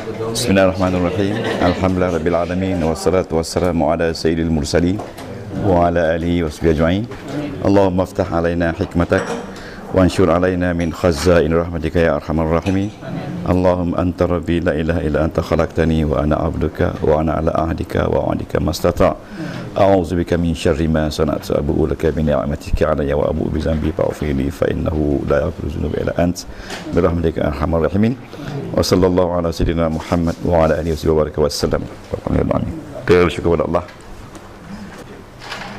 Bismillahirrahmanirrahim. Alhamdulillah rabbil alamin wassalatu wassalamu ala sayyidil mursalin wa ala alihi washabihi ajma'in. Allahumma iftah alaina hikmatak wa anshur alaina min khazain rahmatika ya arhamar rahimin. Allahumma anta rabbi la ilaha illa anta khalaqtani wa ana abduka wa ana ala ahdika wa wa'dika mastata'. A'udzu bika min syarri ma sana'tu abu'u laka bi ni'matika 'alayya wa abu'u bi dhanbi fa'ghfir li fa innahu la yaghfiru dzunuba illa ant bi rahmatika ya arhamar rahimin. Wa sallallahu ala sayyidina Muhammad wa ala alihi wa sallam. Bersyukur kepada Allah.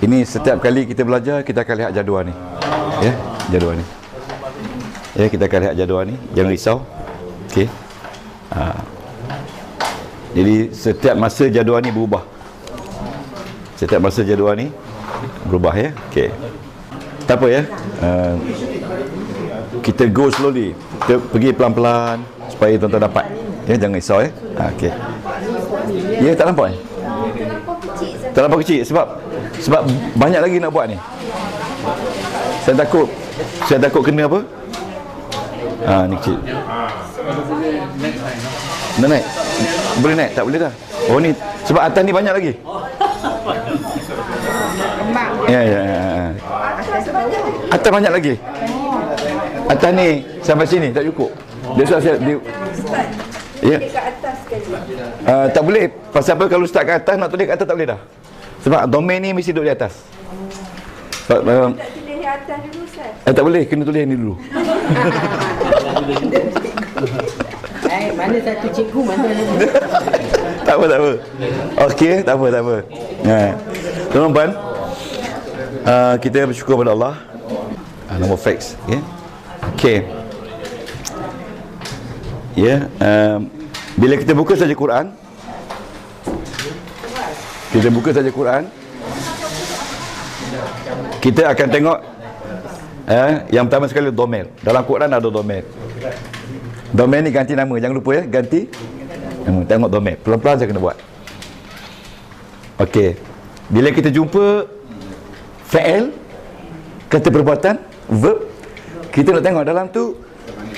Ini setiap kali kita belajar kita akan lihat jadual ni. Ya, jadual ni. Ya, kita akan lihat jadual ni. Jangan risau. Okey. Jadi setiap masa jadual ni berubah. Setiap masa jadual ni berubah ya. Okey. Tak apa ya. Kita go slowly. Kita pergi pelan-pelan supaya tuan-tuan dapat. Ya, jangan risau ya. Okey. Ya, tak nampak ni. Tak nampak kecil sebab banyak lagi nak buat ni. Saya takut kena apa? Ni kecil. Nak naik? Boleh naik? Tak boleh dah. Oh ni sebab atas ni banyak lagi. Ya. Atas banyak lagi. Atas ni sampai sini tak cukup. Dia saya ya. Tak boleh. Pasal apa kalau start kat atas nak tulis kat atas tak boleh dah. Sebab domain ni mesti duduk di atas. Sebab tak tulis di atas dulu Ustaz. Tak boleh, kena tulis ni dulu. Mana satu cikgu mana lagi. Tak apa. Okey, tak apa. Tuan-tuan, kita bersyukur kepada Allah. Nombor fax, ya. Okey. Ya, bila kita buka saja Quran, kita akan tengok yang pertama sekali domain. Dalam Quran ada domain. Domain ni ganti nama, jangan lupa ya, ganti nama. Tengok domain, pelan-pelan saya kena buat. Okey. Bila kita jumpa fa'il, kata perbuatan, verb, kita nak tengok dalam tu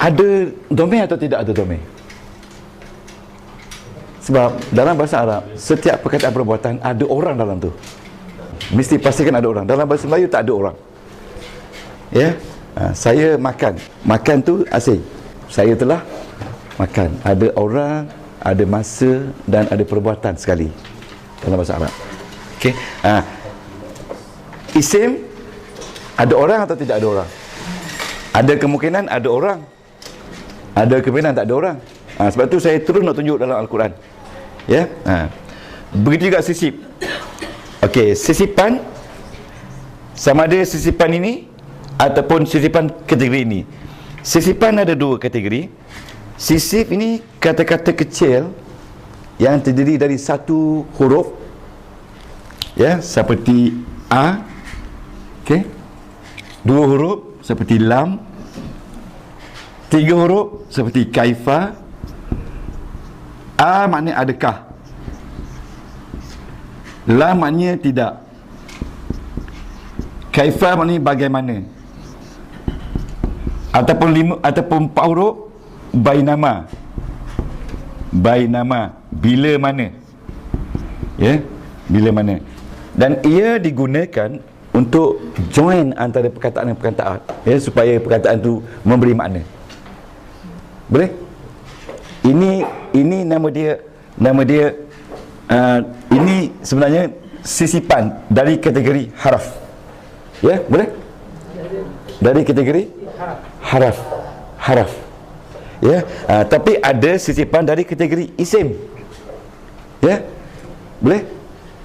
ada domain atau tidak ada domain. Sebab dalam bahasa Arab, setiap perkataan perbuatan ada orang dalam tu. Mesti pastikan ada orang. Dalam bahasa Melayu tak ada orang. Ya. Saya makan. Makan tu asing. Saya telah makan. Ada orang, ada masa dan ada perbuatan sekali dalam bahasa Arab. Okey. Isim ada orang atau tidak ada orang? Ada kemungkinan ada orang. Ada kemungkinan tak ada orang. Sebab tu saya terus nak tunjuk dalam Al-Quran. Ya. Begitu juga sisip. Okey, sisipan sama ada sisipan ini ataupun sisipan kategori ini. Sisipan ada dua kategori. Sisip ini kata-kata kecil yang terdiri dari satu huruf, ya, seperti A. Okey. Dua huruf seperti lam. Tiga huruf seperti kaifa. A maknanya adakah. Lam maknanya tidak. Kaifa maknanya bagaimana. Ataupun empat huruf bainama. Bila mana. Ya, bila mana. Dan ia digunakan untuk join antara perkataan dan perkataan, ya, supaya perkataan tu memberi makna. Boleh? Ini nama dia ini sebenarnya sisipan dari kategori haraf. Ya, boleh? Dari kategori haraf. Ya, tapi ada sisipan dari kategori isim. Ya. Boleh?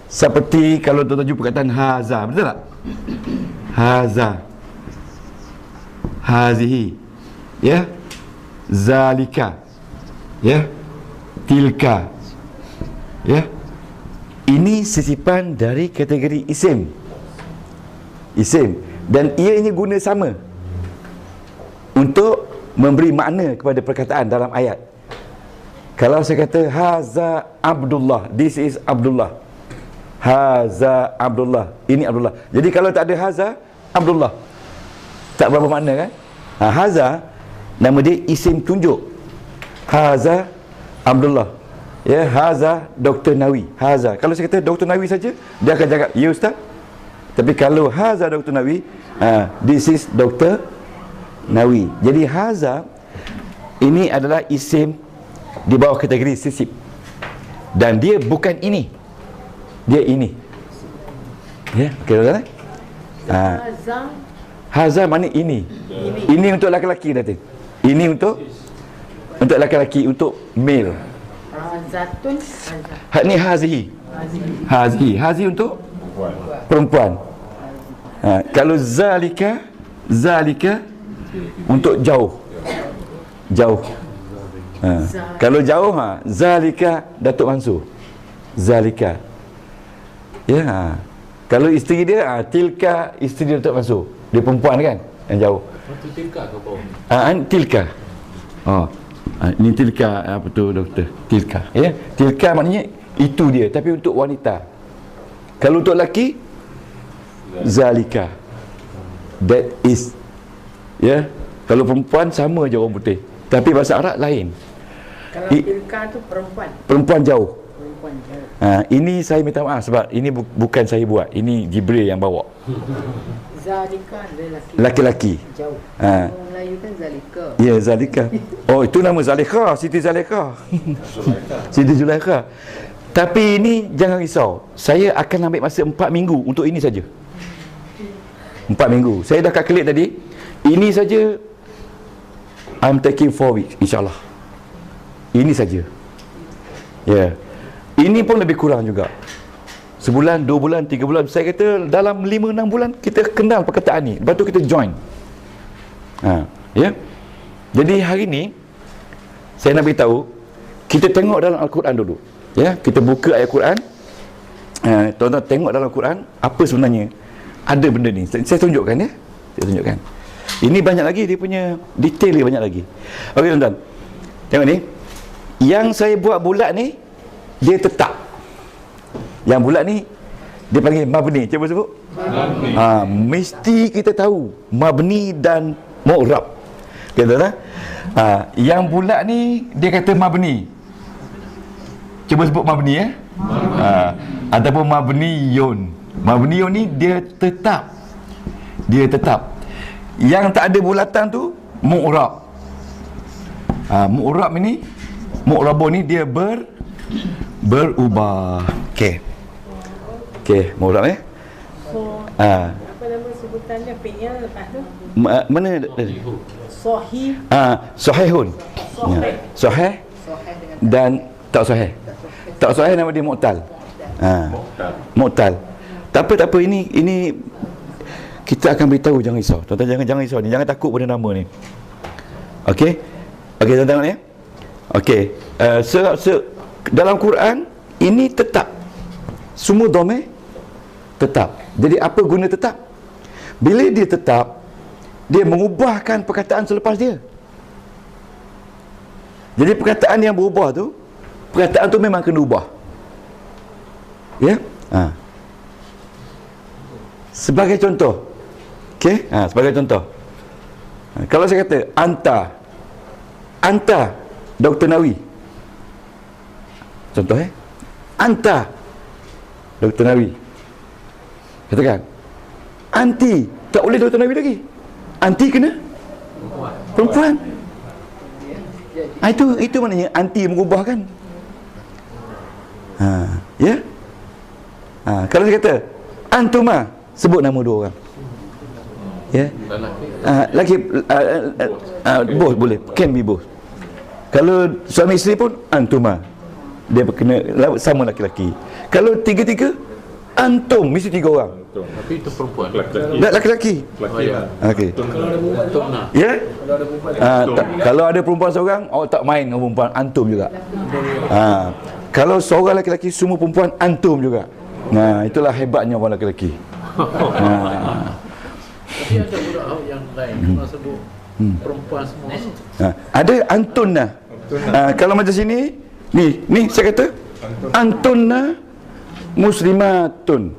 Seperti kalau tuan-tuan jumpa perkataan haza, betul tak? Haza. Hazihi. Ya. Zalika. Ya. Tilka. Ya. Ini sisipan dari kategori isim. Dan ia ini guna sama untuk memberi makna kepada perkataan dalam ayat. Kalau saya kata haza Abdullah, this is Abdullah. Haza Abdullah, ini Abdullah. Jadi kalau tak ada haza Abdullah, tak berapa makna kan? Haza nama dia isim tunjuk. Haza Abdullah. Ya, haza Dr. Nawi. Haza. Kalau saya kata Dr. Nawi saja, dia akan cakap, ya Ustaz. Tapi kalau haza Dr. Nawi, this is Dr. Nawi. Jadi haza ini adalah isim di bawah kategori sisip. Dan dia bukan ini. Dia ini. Ya, okey tuan-tuan. Haza mana ini? Ini untuk laki-laki nanti. Ini untuk laki-laki, untuk male. Zatun. Ni hazihi. Hazihi untuk perempuan. Kalau zalika untuk jauh. Kalau jauh, zalika Datuk Mansur. Zalika. Ya. Kalau isteri dia, tilka isteri Datuk Mansur. Dia perempuan kan, yang jauh. Itu tilka ke bawah? Tilka. Ini tilka, apa tu doktor? Tilka. Ya, tilka maknanya itu dia, tapi untuk wanita. Kalau untuk lelaki, zalika. That is. Ya. Kalau perempuan sama je orang putih. Tapi bahasa Arab lain. Kalau tilka tu perempuan. Perempuan jauh. Perempuan jauh. Ini saya minta maaf sebab ini bukan saya buat. Ini Jibril yang bawa. Zalika adalah laki-laki. Jauh. Orang Melayu kan zalika. Ya, zalika. Oh, itu nama Zalika, Siti Zalika. Siti Zulaikha. Tapi ini jangan risau. Saya akan ambil masa 4 minggu untuk ini saja. 4 minggu. Saya dah kalkulate tadi. Ini saja I'm taking 4 weeks, insyaAllah. Ini saja. Ya. Ini pun lebih kurang juga. Sebulan, 2 bulan, 3 bulan. Saya kata dalam 5-6 bulan kita kenal perkataan ni. Lepas tu kita join. Ya. Jadi hari ni saya nak beritahu, kita tengok dalam Al-Quran dulu. Ya, kita buka ayat Quran. Tuan-tuan tengok dalam Al-Quran apa sebenarnya ada benda ni. Saya tunjukkan ya. Saya tunjukkan. Ini banyak lagi, dia punya detail dia banyak lagi. Okey tuan-tuan. Tengok ni. Yang saya buat bulat ni dia tetap. Yang bulat ni dia panggil mabni. Cuba sebut. Mabni. Mesti kita tahu mabni dan mu'rab. Okey tuan-tuan. Yang bulat ni dia kata mabni. Cuba sebut mabni ya. Ataupun mabniyun. Mabniyun ni dia tetap. Dia tetap. Yang tak ada bulatan tu mu'rab. Mu'rab ni, mu'rabun ni dia berubah. Okey. Okey, mu'rab Apa nama sebutannya fi'il lepas tu? Mana Sahih. Sahihun. Sahih dan tak sahih. Tak sahih nama dia mu'tal. Mu'tal. Tak apa ini kita akan beritahu, jangan risau. Tuan-tuan jangan risau ni, jangan takut pada nama ni. Okey. Okey, tuan tengok ni. Okey. Dalam Quran ini tetap. Semua dhamir tetap. Jadi apa guna tetap? Bila dia tetap, dia mengubahkan perkataan selepas dia. Jadi perkataan yang berubah tu, perkataan tu memang kena ubah. Ya? Sebagai contoh. Okey? Sebagai contoh. Kalau saya kata anta Dr. Nawi. Contoh anta Dr. Nawi. Katakan anti, tak boleh Dr. Nawi lagi. Anti kena perempuan. Itu maknanya anti mengubah kan. Ya. Kalau saya kata antuma, sebut nama 2 orang. Ya. Lagi both boleh, can be both. Kalau suami isteri pun antuma, dia kena sama laki-laki. Kalau 3-3 antum, mesti 3 orang. Tapi itu perempuan. Laki-laki. Okey. Ya. Kalau ada perempuan seorang, awak tak main dengan perempuan, antum juga. Kalau seorang laki-laki, semua perempuan, antum juga. Itulah hebatnya orang laki-laki. Tapi ada budak yang lain memang sebut perempuan semua. Ada antunna. Kalau macam sini, ni saya kata antunna muslimatun.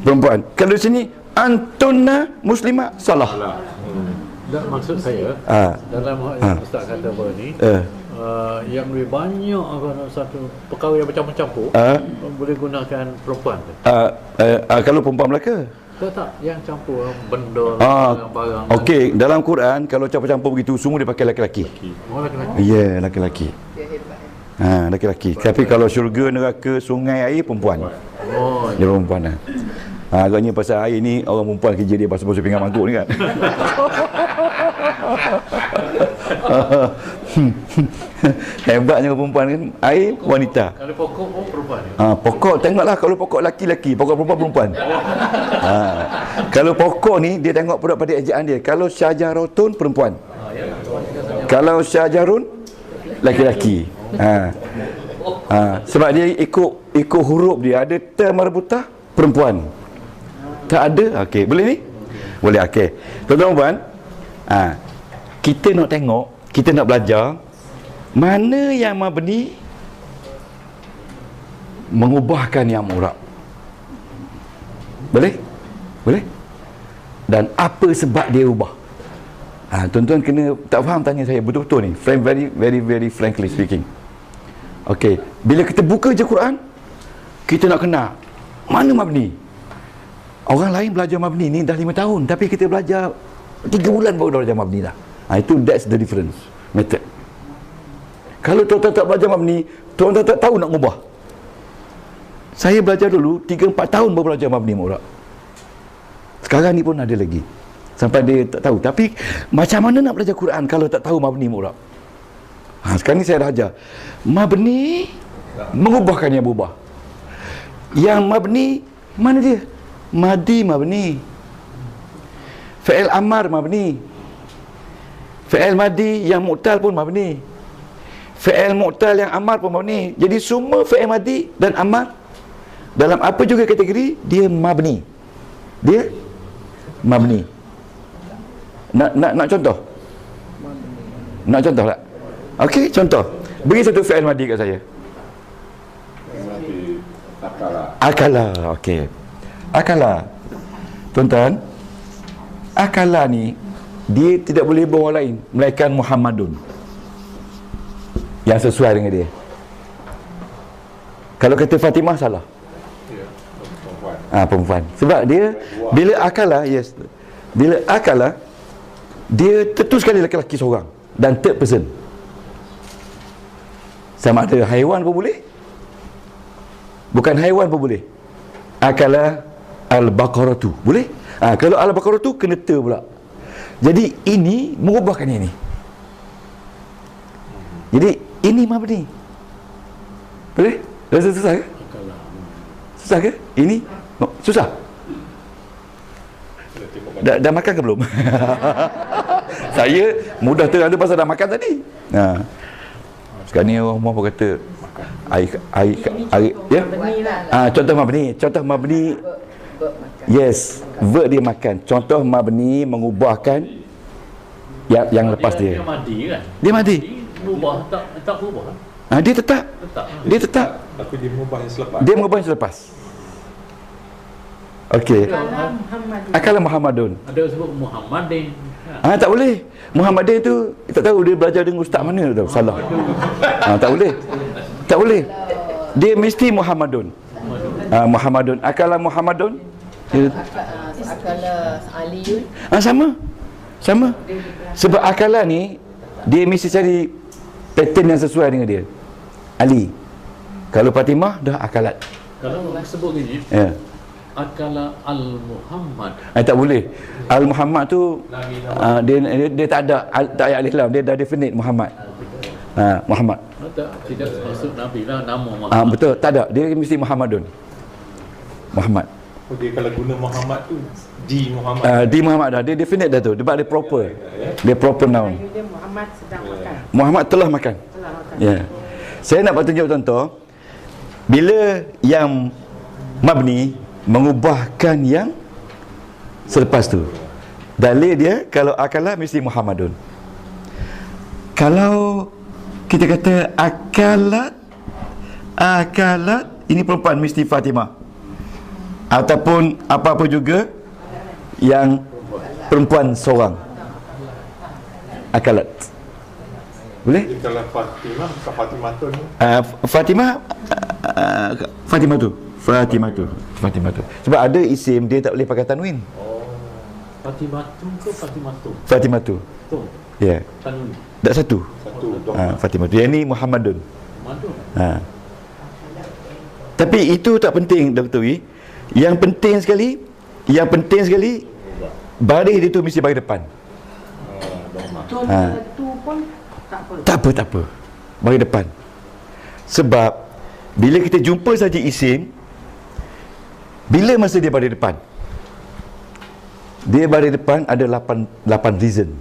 Perempuan. Kalau di sini antunna muslimat, salah. Dan maksud saya dalam Ustaz kata apa ni, yang lebih banyak satu perkara yang macam-campur boleh gunakan perempuan tu. Kalau perempuan Melaka. Tak, yang campur benda barang-barang. Okey, dalam Quran kalau campur-campur begitu semua dia pakai laki-laki. Oh, laki-laki. Ya, laki-laki. Dia hebat. Laki-laki. Tapi kalau syurga, neraka, sungai, air perempuan. Oh, Dia perempuan lah. Agaknya pasal air ni orang perempuan kerja dia pasal-pasal pinggan mangkuk ni kan. Hebatnya perempuan kan, air wanita. kalau pokok perempuan. Pokok tengoklah, kalau pokok laki-laki, pokok perempuan perempuan. Kalau pokok ni dia tengok pula pada ejaan dia. Kalau syajaratun perempuan. Kalau syajarun laki-laki. Sebab dia ikut huruf dia, ada ta marbutah perempuan. Tak ada. Okey, boleh ni? Boleh. Okey. Tuan-tuan, kita nak tengok, kita nak belajar mana yang mabni mengubahkan yang mu'rab. Boleh? Boleh? Dan apa sebab dia ubah? Tuan-tuan kena tak faham tanya saya betul-betul ni. Very frankly speaking. Okey, bila kita buka je Quran, kita nak kenal mana mabni. Orang lain belajar mabni ni dah 5 tahun, tapi kita belajar 3 bulan baru dah belajar mabni dah. That's the difference method. Kalau tuan-tuan tak belajar mabni, tuan-tuan tak tahu nak ubah. Saya belajar dulu 3-4 tahun baru belajar mabni mu'rab. Sekarang ni pun ada lagi. Sampai dia tak tahu. Tapi macam mana nak belajar Quran kalau tak tahu mabni mu'rab? Sekarang ni saya dah ajar. Mabni mengubahkan yang berubah. Yang mabni mana dia? Madi mabni. Fi'il amar mabni. Fi'il madi yang mu'tal pun mabni. Fi'il mu'tal yang amar pun mabni. Jadi semua fi'il madi dan amar dalam apa juga kategori dia mabni. Dia mabni. Nak contoh? Nak contoh tak? Okey, contoh. Beri satu fi'il madi kat saya. Akala. Okey. Akala. Tuan-tuan, akala ni dia tidak boleh bawa orang lain melainkan Muhammadun yang sesuai dengan dia. Kalau kata Fatimah salah. Perempuan. Sebab dia bila akala, bila akala dia tentu sekali lelaki seorang dan third person. Sama ada haiwan pun boleh, bukan haiwan pun boleh. Akala al-baqaratu boleh. Kalau al-baqaratu kena ter pula. Jadi ini mengubahkan ini. Jadi ini mabni. Boleh? Rasa susah ke? Susah ke? Ini susah. Dah makan ke belum? Saya mudah terlalu pasal dah makan tadi. Sekarang ni orang pun kata air ya. Contoh mabni. Yes, verb dia makan. Contoh mabni mengubahkan yang lepas dia. Dia madi kan? Dia madi. Berubah tak berubah. Dia tetap. Dia tetap. Tapi dia mengubah yang selepas. Dia mengubah yang selepas. Okey. Akala Muhammadun. Ada sebut Muhammadin. Tak boleh. Muhammadin tu tak tahu dia belajar dengan ustaz mana tu. Salah. Tak boleh. Tak boleh. Dia mesti Muhammadun. Muhammadun. Akala Muhammadun. Akala Aliun. Sama. Sebab akala ni dia mesti cari pattern yang sesuai dengan dia. Ali. Kalau Fatimah dah akalat. Kalau sebut gini, akala al-Muhammad. Tak boleh. Al-Muhammad tu dia tak ada ayat alif lam, dia dah definite Muhammad. Muhammad. Tidak maksud Nabi lah, nama Muhammad. Betul, tak ada. Dia mesti Muhammadun. Muhammad. Dia kalau guna Muhammad tu di Muhammad. Di Muhammad dah. Dia definite dah tu. Sebab dia proper. Dia proper noun. Dia Muhammad sedang makan. Muhammad telah makan. Ya. Saya nak tunjuk contoh. Bila yang mabni mengubahkan yang selepas tu. Dalil dia kalau akala mesti Muhammadun. Kalau kita kata akalat ini perempuan mesti Fatimah. Ataupun apa-apa juga yang perempuan seorang. Akalat. Boleh? Jadi kalau Fatimah, bukan Fatimatun. Fatimah Fatimah tu. Sebab ada isim dia tak boleh pakai tanwin. Fatimatu ke Fatimatu? Fatimah tu. Tu. Ya. Tanwin. Tak satu. Satu. Fatimah tu. Yang ni Muhammadun. Madu. Tapi itu tak penting Dr. Wi. Yang penting sekali baris dia tu mesti bagi depan. Tu pun tak apa. Tak apa. Bagi depan. Sebab bila kita jumpa saja isim, bila masa dia baris depan? Dia baris depan ada 8 reason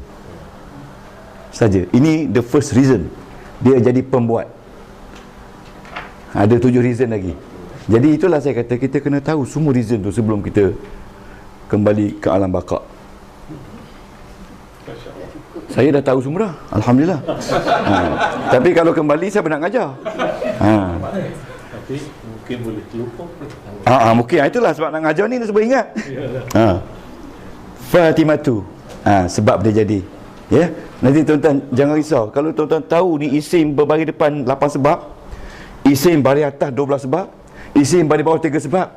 saja. Ini the first reason. Dia jadi pembuat. Ada 7 reason lagi. Jadi itulah saya kata kita kena tahu semua reason tu sebelum kita kembali ke alam baqa. Saya dah tahu semua dah, alhamdulillah. Tapi kalau kembali saya nak ngajar. Tapi mungkin boleh terlupa. Mungkin itulah sebab nak ngajar ni sebab ingat. Fatimatu. Sebab dia jadi. Ya. Nanti tuan-tuan jangan risau. Kalau tuan-tuan tahu ni isim berbaris depan 8 sebab, isim baris atas 12 sebab, isim baris bawah 3 sebab,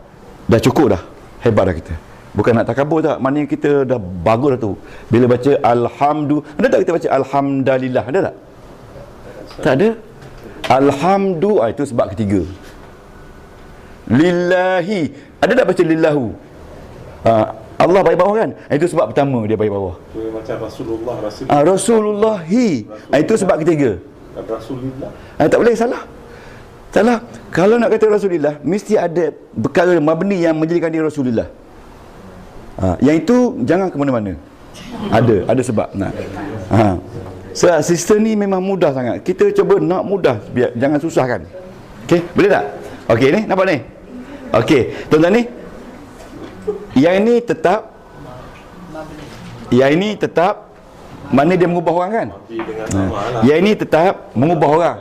dah cukup dah. Hebat dah kita. Bukan nak takabur tak. Maknanya kita dah bagus dah tu. Bila baca alhamdulillah, ada tak kita baca alhamdulillah? Ada tak? Tak ada. Alhamdulillah, itu sebab ketiga. Lillahi, ada tak baca lillahu? Allah baik bawah kan? Itu sebab pertama dia baik bawah. Itu macam Rasulullah. Rasulullahi, itu sebab ketiga. Rasulullah. Tak boleh, salah. Kalau nak kata Rasulullah, mesti ada perkara mabni yang menjadikan dia Rasulullah. Yang itu jangan ke mana-mana. Ada sebab. So, sistem ni memang mudah sangat. Kita cuba nak mudah, biar jangan susahkan. Okey, boleh tak? Okey ni, nampak ni? Okey, tuan-tuan ni. Yang ini tetap mana dia mengubah orang kan? Yang ini tetap mengubah orang.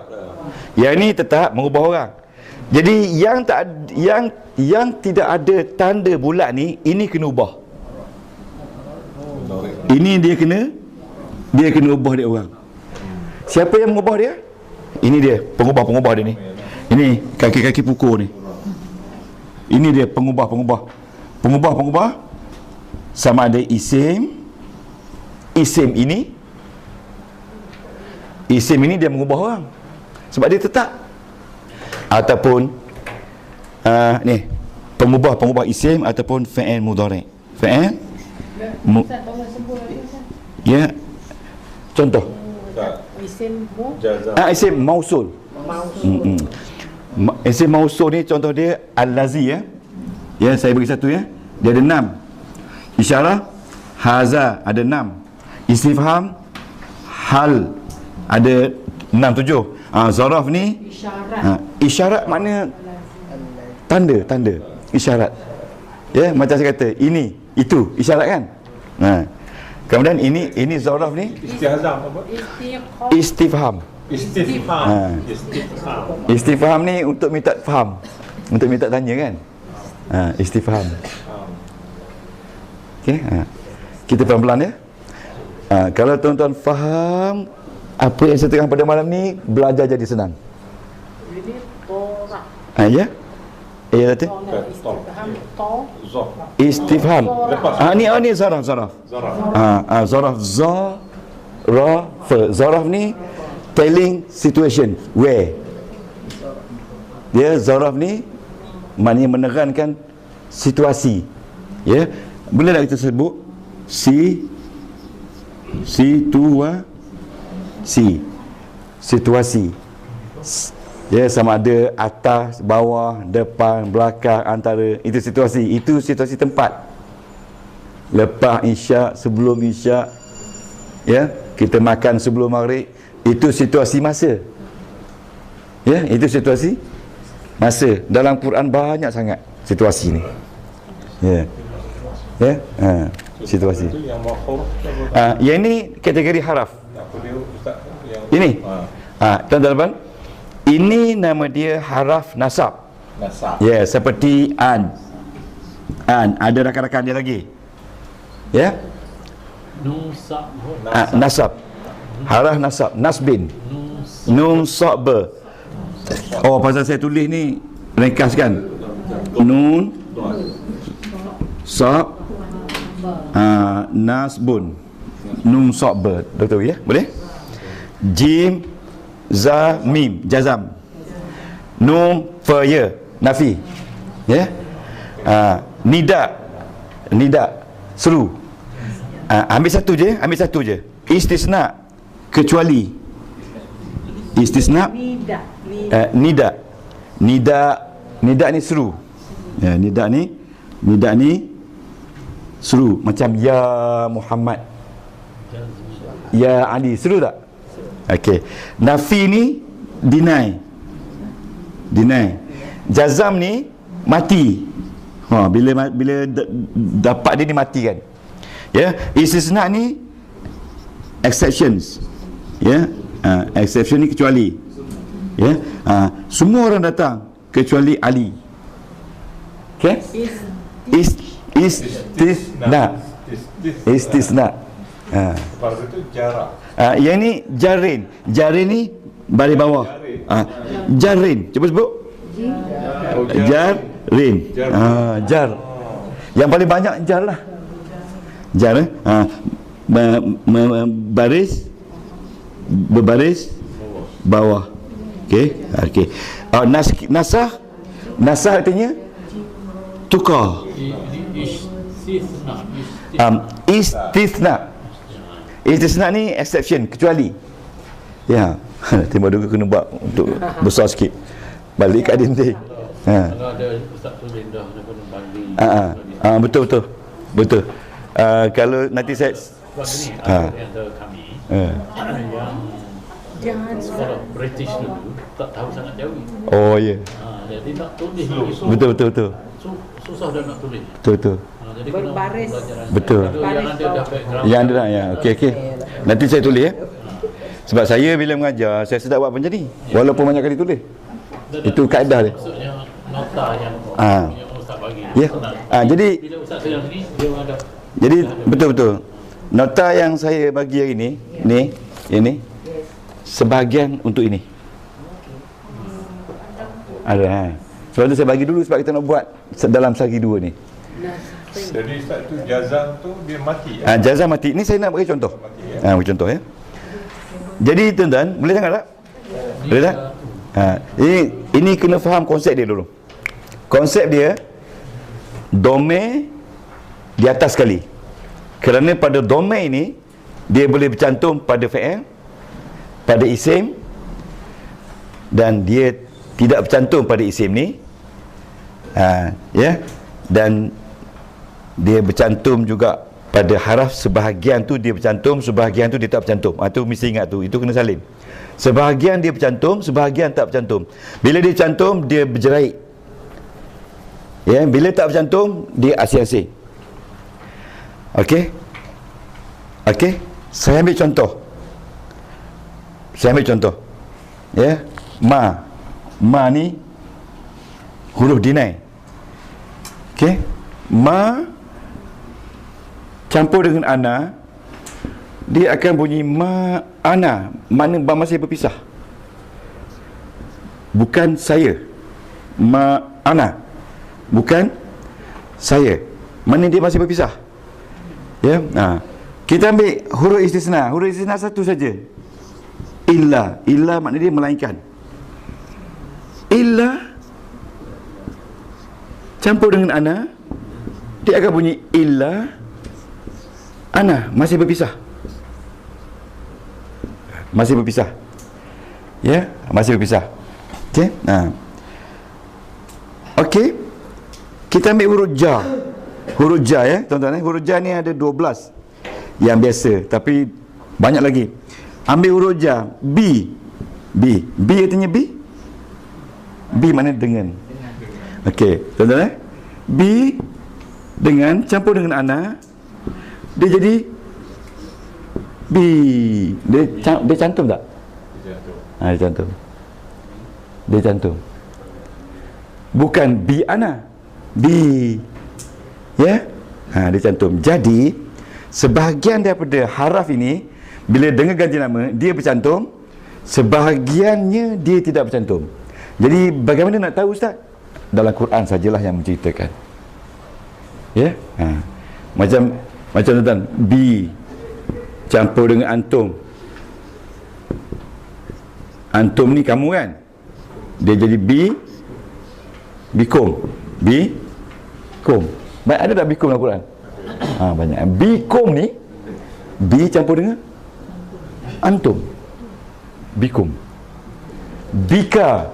Yang ini tetap mengubah orang. Jadi yang tidak ada tanda bulat ni, ini kena ubah. Ini dia kena ubah dia orang. Siapa yang mengubah dia? Ini dia pengubah dia ni. Ini kaki-kaki pukul ni. Ini dia pengubah sama ada isim ini dia mengubah orang sebab dia tetap, ataupun ni pengubah isim ataupun fi'il mudhari'. Ya, contoh isim mausul. Isim mausul ni contoh dia al-lazi ya. Ya, saya bagi satu ya. Dia ada 6. Isyarah haza ada 6. Istifham hal ada 6 7. Zaraf ni isyarat makna tanda isyarat. Ya, macam saya kata ini itu isyarat kan. Kemudian ini zaraf ni istifham. Istifham ni untuk minta faham, untuk minta tanya kan. Istifham. Okey, kita pelan-pelan ya. Kalau tuan-tuan faham apa yang saya terang pada malam ni, belajar jadi senang. Ini torak. Ya. Ya betul. Istifham. Ni zaraf. Zaraf zaraf ni telling situation where. Dia zaraf ni maknanya menerangkan situasi. Ya. Boleh tak kita sebut situasi. Ya, sama ada atas, bawah, depan, belakang, antara. Itu situasi tempat. Lepas isyak, sebelum isyak, ya, kita makan sebelum maghrib. Itu situasi masa. Ya, itu situasi masa. Dalam Quran banyak sangat situasi ni. Ya. Situasi. Yang ini kategori haraf. Ini. Tuan-tuan, ini nama dia haraf nasab. Ya, seperti an. Ada rakan-rakan dia lagi. Ya. Nasab. Haraf nasab, nasbin. Nun sa'ba. Oh, pasal saya tulis ni ringkaskan. Nun sa nasbun. Nun sa'ba. Betul ya? Boleh? Jim za mim, jazam. Nun fa ya, nafi. Ya? Nida seru. Ambil satu je. Istisna, kecuali. Istisna, nida ni seru. Ya, nida ni seru, macam ya Muhammad, ya Ali, seru tak? Okey. Nafi ni deny. Jazam ni mati. Bila dapat dia ni mati kan. Ya, istisna ni exceptions. Ya, exception ni kecuali. Ya, semua orang datang kecuali Ali. Okey? Istisna. Lepas itu jarak. Yang ni jarin. Jarin ni baris bawah. Jarin. Cuba sebut. Jarin. Jar. Yang paling banyak jar lah. Jar. Berbaris bawah. Okey. Nasah artinya tukar. Istisna ni exception, kecuali. Ya. Tiba dulu kena buat untuk besar sikit. Balik kat dinding. Kalau ada ustaz tulis dah kena banding. Betul. Kalau nanti saya sebab ni antara kami yang sekolah British dulu tak tahu sangat Jawi. Oh ya. Jadi nak tulis itu Betul. susah dah nak tulis. Betul. Jadi berbaris. Betul. Yang ada dah background. Yang ada ya. Okey. Nanti saya tulis ya. Sebab saya bila mengajar, saya sedap buat macam ni. Walaupun banyak kali tulis. Itu kaedah dia. Maksudnya nota yang ustaz bagi. Ya. Jadi bila ustaz sedang ni dia ada. Jadi betul. Nota yang saya bagi hari ni, ini sebahagian untuk ini. Ada. Sebab tu saya bagi dulu sebab kita nak buat dalam sehari dua ni. Jadi Ustaz tu jazam tu dia mati. Jazam mati. Ni saya nak bagi contoh. Bagi contoh ya. Jadi tuan-tuan, boleh tengok tak? Boleh tak? Ini kena faham konsep dia dulu. Konsep dia domain di atas sekali. Kerana pada domain ini dia boleh bercantum pada fi'il, pada isim, dan dia tidak bercantum pada isim ni. Ya. Dan dia bercantum juga pada haraf, sebahagian tu dia bercantum, sebahagian tu dia tak bercantum. Tu mesti ingat tu, itu kena salin. Sebahagian dia bercantum, sebahagian tak bercantum. Bila dia bercantum, dia berjerai. Ya, bila tak bercantum, dia asing-asing. Okey? Saya ambil contoh. Ya, ma ni huruf deny. Okey? Ma campur dengan ana, dia akan bunyi ma ana. Mana masih berpisah. Bukan saya. Ma ana. Bukan saya. Mana dia masih berpisah. Ya. Kita ambil huruf istisna. Huruf istisna satu saja. Illa. Illa makna dia melainkan. Illa campur dengan ana, dia akan bunyi illa ana, masih berpisah. Ya, masih berpisah. Okey. Okey. Kita ambil huruf ja. Huruf ja ya, tuan-tuan. Huruf ja ni ada 12 yang biasa, tapi banyak lagi. Ambil huruf ja. B artinya B. B mana dengan. Okey, tuan-tuan. B dengan campur dengan ana, dia jadi B. Dia cantum tak? Dia cantum. Bukan B ana. B. Ya? Dia cantum. Jadi sebahagian daripada haraf ini bila dengar ganti nama dia bercantum, sebahagiannya dia tidak bercantum. Jadi bagaimana nak tahu Ustaz? Dalam Quran sajalah yang menceritakan. Ya? Macam tuan-tuan, bi campur dengan antum. Antum ni kamu kan? Dia jadi bikum. Bikum. Baik, ada tak bikum dalam Quran? Banyak. Bikum ni bi campur dengan antum. Bikum. Bika,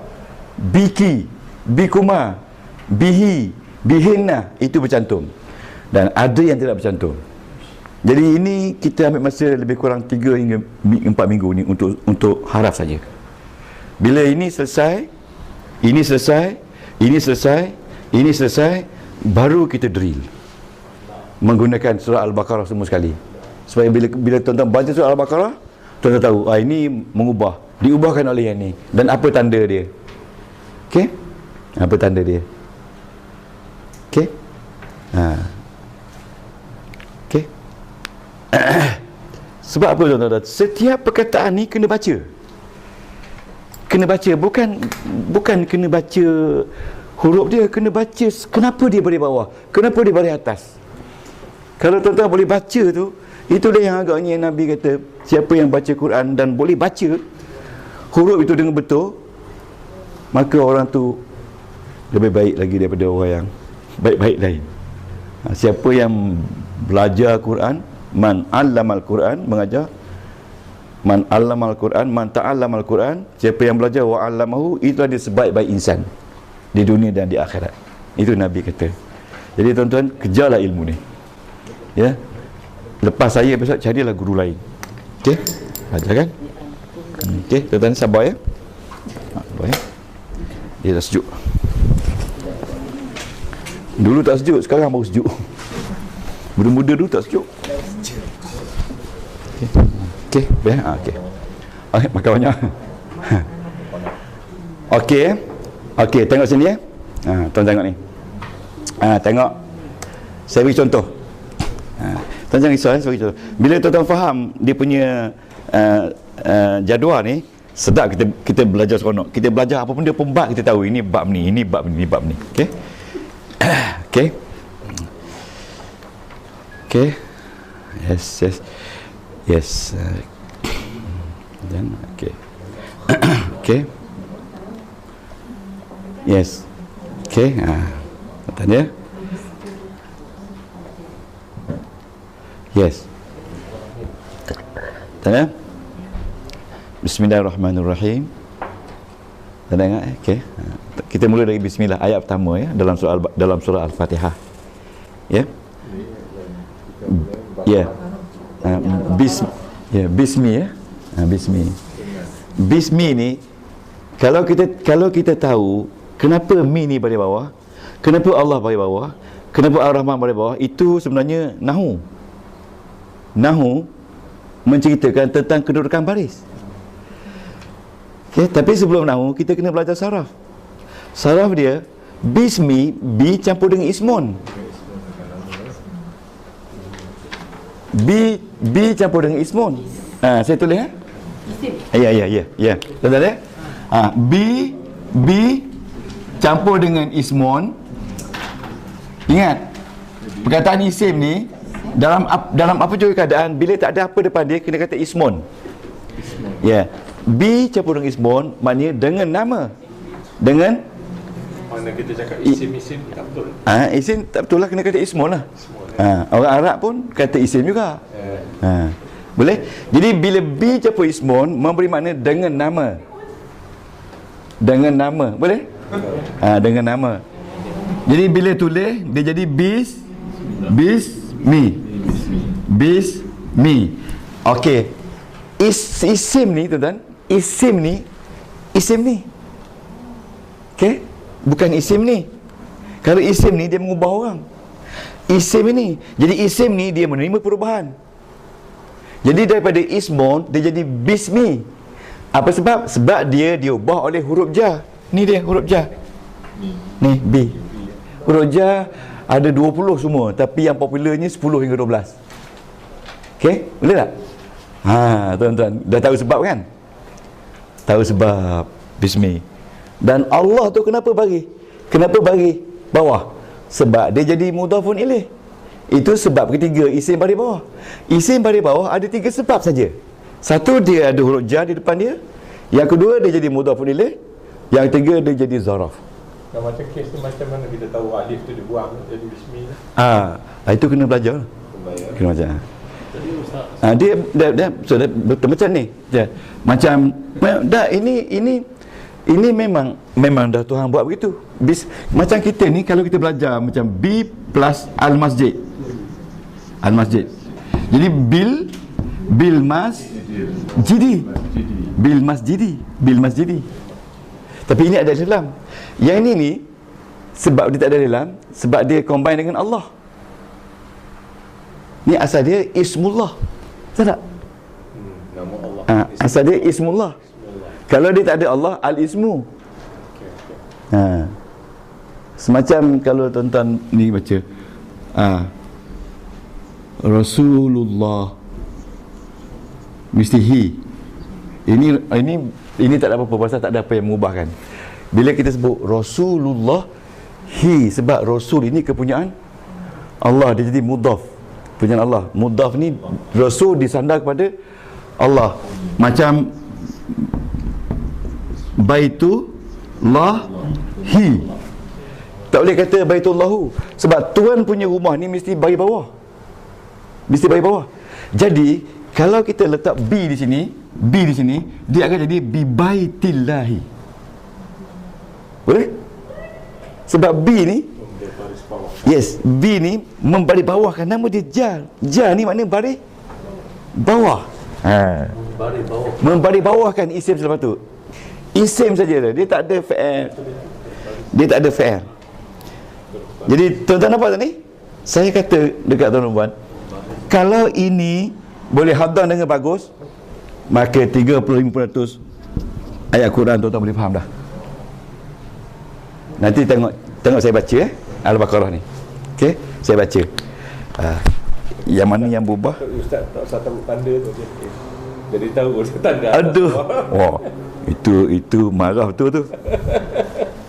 biki, bikuma, bihi, bihinna, itu bercantum. Dan ada yang tidak bercantum. Jadi ini kita ambil masa lebih kurang 3 hingga 4 minggu ni untuk haraf saja. Bila ini selesai, ini selesai, ini selesai, ini selesai, baru kita drill menggunakan surah Al-Baqarah semua sekali. Supaya bila tuan-tuan baca surah Al-Baqarah, tuan-tuan tahu ini mengubah, diubahkan oleh yang ni, dan apa tanda dia. Okey? Apa tanda dia? Okey? Okey? Sebab apa tuan-tuan? Setiap perkataan ni kena baca. Kena baca, bukan kena baca huruf dia, kena baca kenapa dia baris bawah, kenapa dia baris atas. Kalau tuan-tuan boleh baca tu, itulah yang agaknya Nabi kata, siapa yang baca Quran dan boleh baca huruf itu dengan betul, maka orang tu lebih baik lagi daripada orang yang baik-baik lain. Siapa yang belajar Quran, man 'allamal Quran, mengajar, man 'allamal Quran, man ta'allamal Quran, siapa yang belajar wa 'allamahu, itu ada sebaik-baik insan di dunia dan di akhirat. Itu Nabi kata. Jadi tuan-tuan, kejarlah ilmu ni. Ya. Lepas saya besok carilah guru lain. Okey? Ajar kan? Okey, tuan-tuan sabar ya. Sabar ya. Dia dah sejuk. Dulu tak sejuk, sekarang baru sejuk. Muda-muda dulu tak sejuk. Okey. Okey, baik. Okey. Okey, makan banyak. Okey. Okey, tengok sini ya. Tuan tengok ni. Tengok. Saya beri contoh. Tuan jangan risau sebagai contoh. Bila tuan-tuan faham dia punya jadual ni, sedap kita belajar seronok. Kita belajar apa pun dia pun bab kita tahu, ini bab ni, ini bab ni, ini bab ni. Okey. Okey. Okey. Yes. Dan okey. Okey. Yes. Okey. Tanya. Yes. Tanya. Bismillahirrahmanirrahim. Tengok okey. Kita mula dari bismillah ayat pertama ya dalam surah Al-Fatihah. Ya. Ya. Bismi ya. Bismi ni kalau kita tahu kenapa mi ni baris bawah, kenapa Allah baris bawah, kenapa Ar-Rahman baris bawah, itu sebenarnya nahu menceritakan tentang kedudukan baris. Okay, tapi sebelum nahu kita kena belajar saraf. Saraf dia bismi, bi campur dengan ismun. Bi campur dengan ismun. Saya tulis ya. Ya. Tuan-tuan ya. Bi campur dengan ismun. Ingat, perkataan isim ni dalam apa juga keadaan, bila tak ada apa depan dia kena kata ismun. Ya. Bi campur dengan ismun maknanya dengan nama. Dengan mana kita cakap isim tak betul. Isim tak betul lah, kena kata ismun lah. Orang Arab pun kata isim juga. Boleh? Jadi bila bi campur ismun memberi makna dengan nama. Dengan nama. Boleh? Dengan nama. Jadi bila tulis dia jadi bismi. Okey. Isim ni tuan-tuan, isim ni. Okey? Bukan isim ni. Kalau isim ni dia mengubah orang. Isim ni. Jadi isim ni dia menerima perubahan. Jadi daripada ismun dia jadi bismi. Apa sebab? Sebab dia diubah oleh huruf ja. Ni dia huruf ja. Ni B. Huruf ja ada 20 semua, tapi yang popularnya 10 hingga 12. Okey? Boleh tak? Tuan-tuan, dah tahu sebab kan? Tahu sebab. Bismillah. Dan Allah tu kenapa bagi? Kenapa bagi bawah? Sebab dia jadi mudhafun ilaih. Itu sebab ketiga, isim baris bawah. Isim baris bawah ada 3 sebab saja. Satu, dia ada huruf jar di depan dia. Yang kedua, dia jadi mudhafun ilaih. Yang ketiga, dia jadi zaraf. Macam kes tu macam mana kita tahu alif tu dibuang jadi bismillah? Itu kena belajar. Kena belajar. Dia so, betul macam ni. Macam dah ini memang dah Tuhan buat begitu. Macam kita ni kalau kita belajar macam B plus al-masjid. Al-masjid. Jadi bil masjidi. Bil masjidi. Tapi ini ada dalam. Yang ini ni sebab dia tak ada dalam, sebab dia combine dengan Allah. Ni asal dia ismullah. Betul tak? Nama Allah. Asal dia ismullah. Kalau dia tak ada Allah, al-ismu. Semacam kalau tuan-tuan ni baca Rasulullah, mesti hi. Ini tak ada apa-apa, pasal tak ada apa yang mengubahkan. Bila kita sebut Rasulullah hi, sebab Rasul ini kepunyaan Allah, dia jadi mudhaf, kepunyaan Allah. Mudhaf ni Rasul disandar kepada Allah. Macam Baitullah hi, tak boleh kata Baitullahu, sebab Tuhan punya rumah ni mesti bagi bawah. Mesti bagi bawah. Jadi kalau kita letak B di sini, dia akan jadi bi baitillahi. Boleh? Sebab B ni, yes, B ni membalik bawahkan, nama dia jar. Jar ni maknanya baris bawah. Membalik bawahkan isim selepas tu. Isim saja dia tak ada fa'il. Dia tak ada fa'il. Jadi tuan-tuan nampak tak ni? Saya kata dekat tuan-tuan, kalau ini boleh hadah dengan bagus, maka 35% ayat Quran tuan-tuan boleh faham dah. Nanti tengok saya baca Al-Baqarah ni. Okey, saya baca. Yang mana yang berubah? Ustaz tak usah tahu tanda tu. Jadi tahu tanda. Aduh. Wah, itu marah betul tu.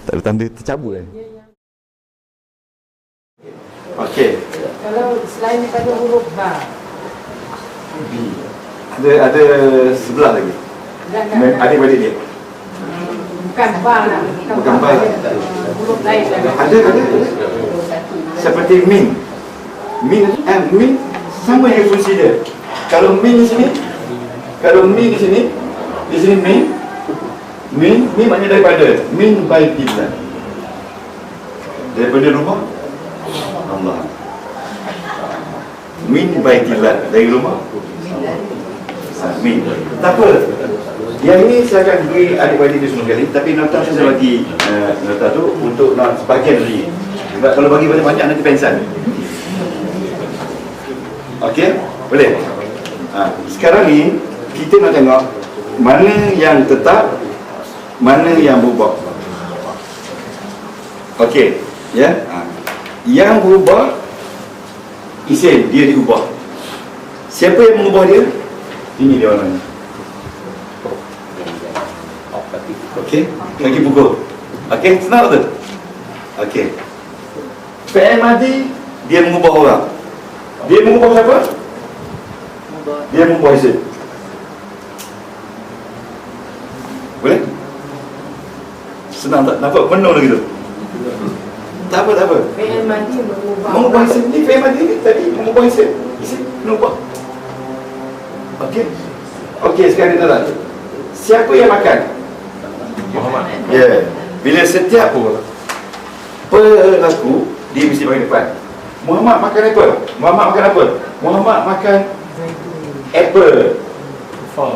Tak ada tanda, tercabut kan. Okey. Kalau selain daripada huruf ba, Ada sebelah lagi. Adik-adik dia. bukan ba lah, Bukan ba. huruf lain lah. Ada. Seperti min. Min sama yang fungsi dia. Kalau min di sini, di sini min maknanya daripada, min baitillah, daripada rumah Allah. Min baitillah, dari rumah min. Tak apa, yang ini saya akan beri adik-adik dia semua kali, tapi nota saya bagi nota tu untuk nak sebagian lagi. Sebab kalau bagi banyak-banyak nanti pensan. Okey, boleh? Sekarang ni kita nak tengok mana yang tetap, mana yang berubah. Okey, ya. Yang berubah isim, dia diubah. Siapa yang mengubah dia? Ini dia orangnya. Okey, lagi pukul. Okey, senang betul? Okey. Fi'il madhi, dia mengubah orang. Dia mengubah siapa? Dia mengubah isim. Boleh? Senang tak? Nampak penuh lagi tu? Tak apa. Fi'il madhi Mengubah isim ni, fi'il madhi ni tadi mengubah isim. Isim mengubah. Okey, sekarang kita lihat. Siapa yang makan? Muhammad. Ya. Bila setiap pelaku, dia mesti bagi depan. Muhammad makan apa? Muhammad makan apple.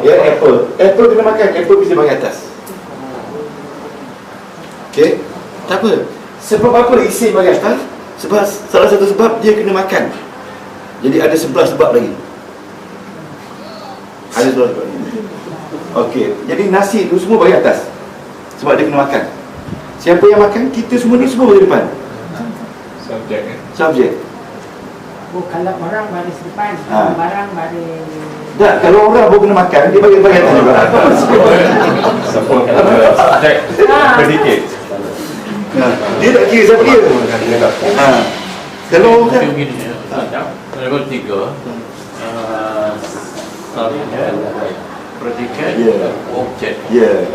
Ya, apple. Apple kena makan. Apple mesti bagi atas. Okey? Tak apa. Sebab apa isim bagi atas? Sebab salah satu sebab dia kena makan. Jadi ada 11 sebab lagi. Ada 11 sebab. Okey. Jadi nasi tu semua bagi atas. Sebab dia kena makan. Siapa yang makan? Kita semua ni semua bagi depan. Subjek kan? Subjek. kalau orang baris depan, barang baris Tak, kalau orang baru kena makan, dia bagi atas juga. Subjek, predicate. Dia tak kira siapa dia. Kalau Dia orang begini ya. Level 3 subjek, predikat, Ya. objek. ya,